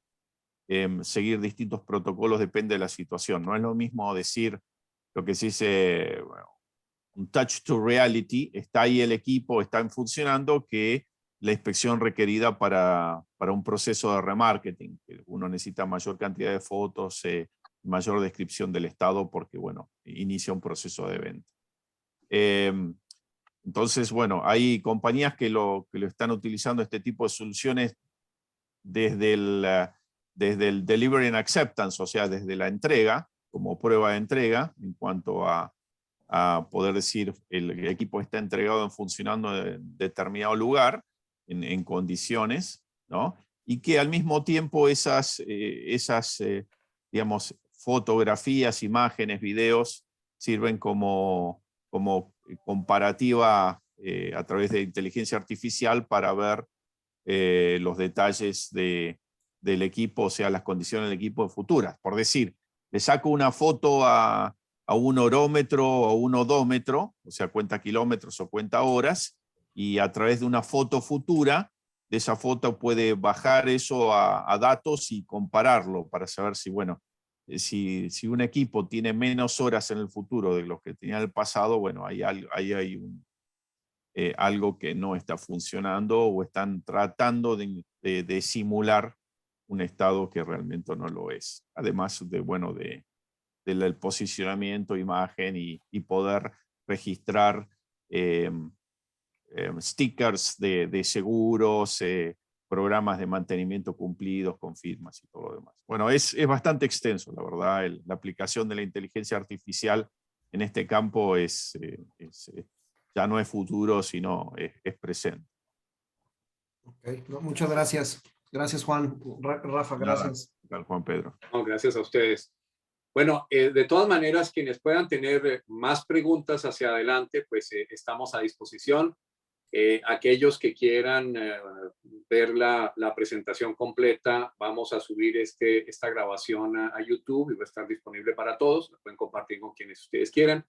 seguir distintos protocolos, depende de la situación. No es lo mismo decir lo que se dice, bueno, un touch to reality, está ahí el equipo, están funcionando, que la inspección requerida para un proceso de remarketing. Uno necesita mayor cantidad de fotos, mayor descripción del estado, porque, bueno, inicia un proceso de venta. Entonces, bueno, hay compañías que lo están utilizando, este tipo de soluciones, desde el delivery and acceptance, o sea, desde la entrega, como prueba de entrega, en cuanto a poder decir el equipo está entregado en funcionando en determinado lugar, en condiciones, ¿no? Y que al mismo tiempo digamos, fotografías, imágenes, videos sirven como comparativa a través de inteligencia artificial para ver los detalles del equipo, o sea, las condiciones del equipo futuras. Por decir, le saco una foto a un orómetro o un odómetro, o sea, cuenta kilómetros o cuenta horas, y a través de una foto futura, de esa foto puede bajar eso a datos y compararlo para saber si, bueno, si un equipo tiene menos horas en el futuro de los que tenía en el pasado, bueno, ahí hay algo que no está funcionando o están tratando de simular un estado que realmente no lo es. Además del posicionamiento, imagen y poder registrar stickers de seguros, programas de mantenimiento cumplidos con firmas y todo lo demás. Bueno, es bastante extenso, la verdad. La aplicación de la inteligencia artificial en este campo ya no es futuro, sino es presente. Okay. No, muchas gracias. Gracias, Juan. Rafa, gracias. Nada, Juan Pedro. No, gracias a ustedes. Bueno, de todas maneras, quienes puedan tener más preguntas hacia adelante, pues estamos a disposición. Aquellos que quieran ver la presentación completa, vamos a subir esta grabación a YouTube y va a estar disponible para todos. La pueden compartir con quienes ustedes quieran.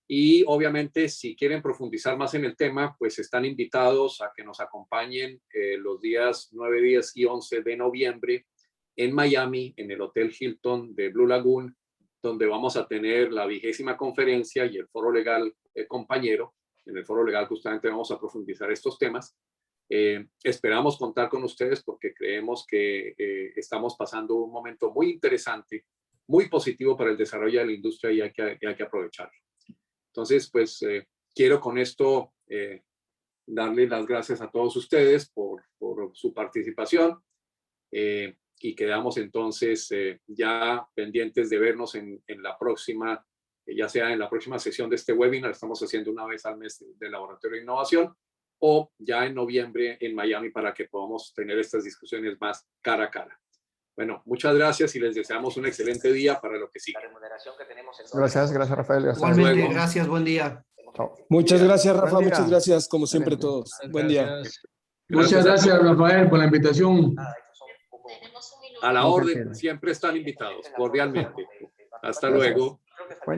Y obviamente, si quieren profundizar más en el tema, pues están invitados a que nos acompañen los días 9, 10 y 11 de noviembre en Miami, en el Hotel Hilton de Blue Lagoon, donde vamos a tener la 20ª conferencia y el foro legal compañero. En el foro legal justamente vamos a profundizar estos temas. Esperamos contar con ustedes porque creemos que estamos pasando un momento muy interesante, muy positivo para el desarrollo de la industria y hay que aprovecharlo. Entonces, pues quiero con esto darle las gracias a todos ustedes por su participación y quedamos entonces ya pendientes de vernos en la próxima, ya sea en la próxima sesión de este webinar, estamos haciendo una vez al mes del Laboratorio de Innovación, o ya en noviembre en Miami para que podamos tener estas discusiones más cara a cara. Bueno, muchas gracias y les deseamos un excelente día para lo que sigue. Gracias, Rafael. Gracias. Igualmente, gracias, buen día. Chao. Muchas gracias, Rafa, Buen día. muchas gracias, como siempre Excelente. todos. Buen día. Muchas gracias, Rafael, por la invitación. A la orden, siempre están invitados, cordialmente. Hasta luego.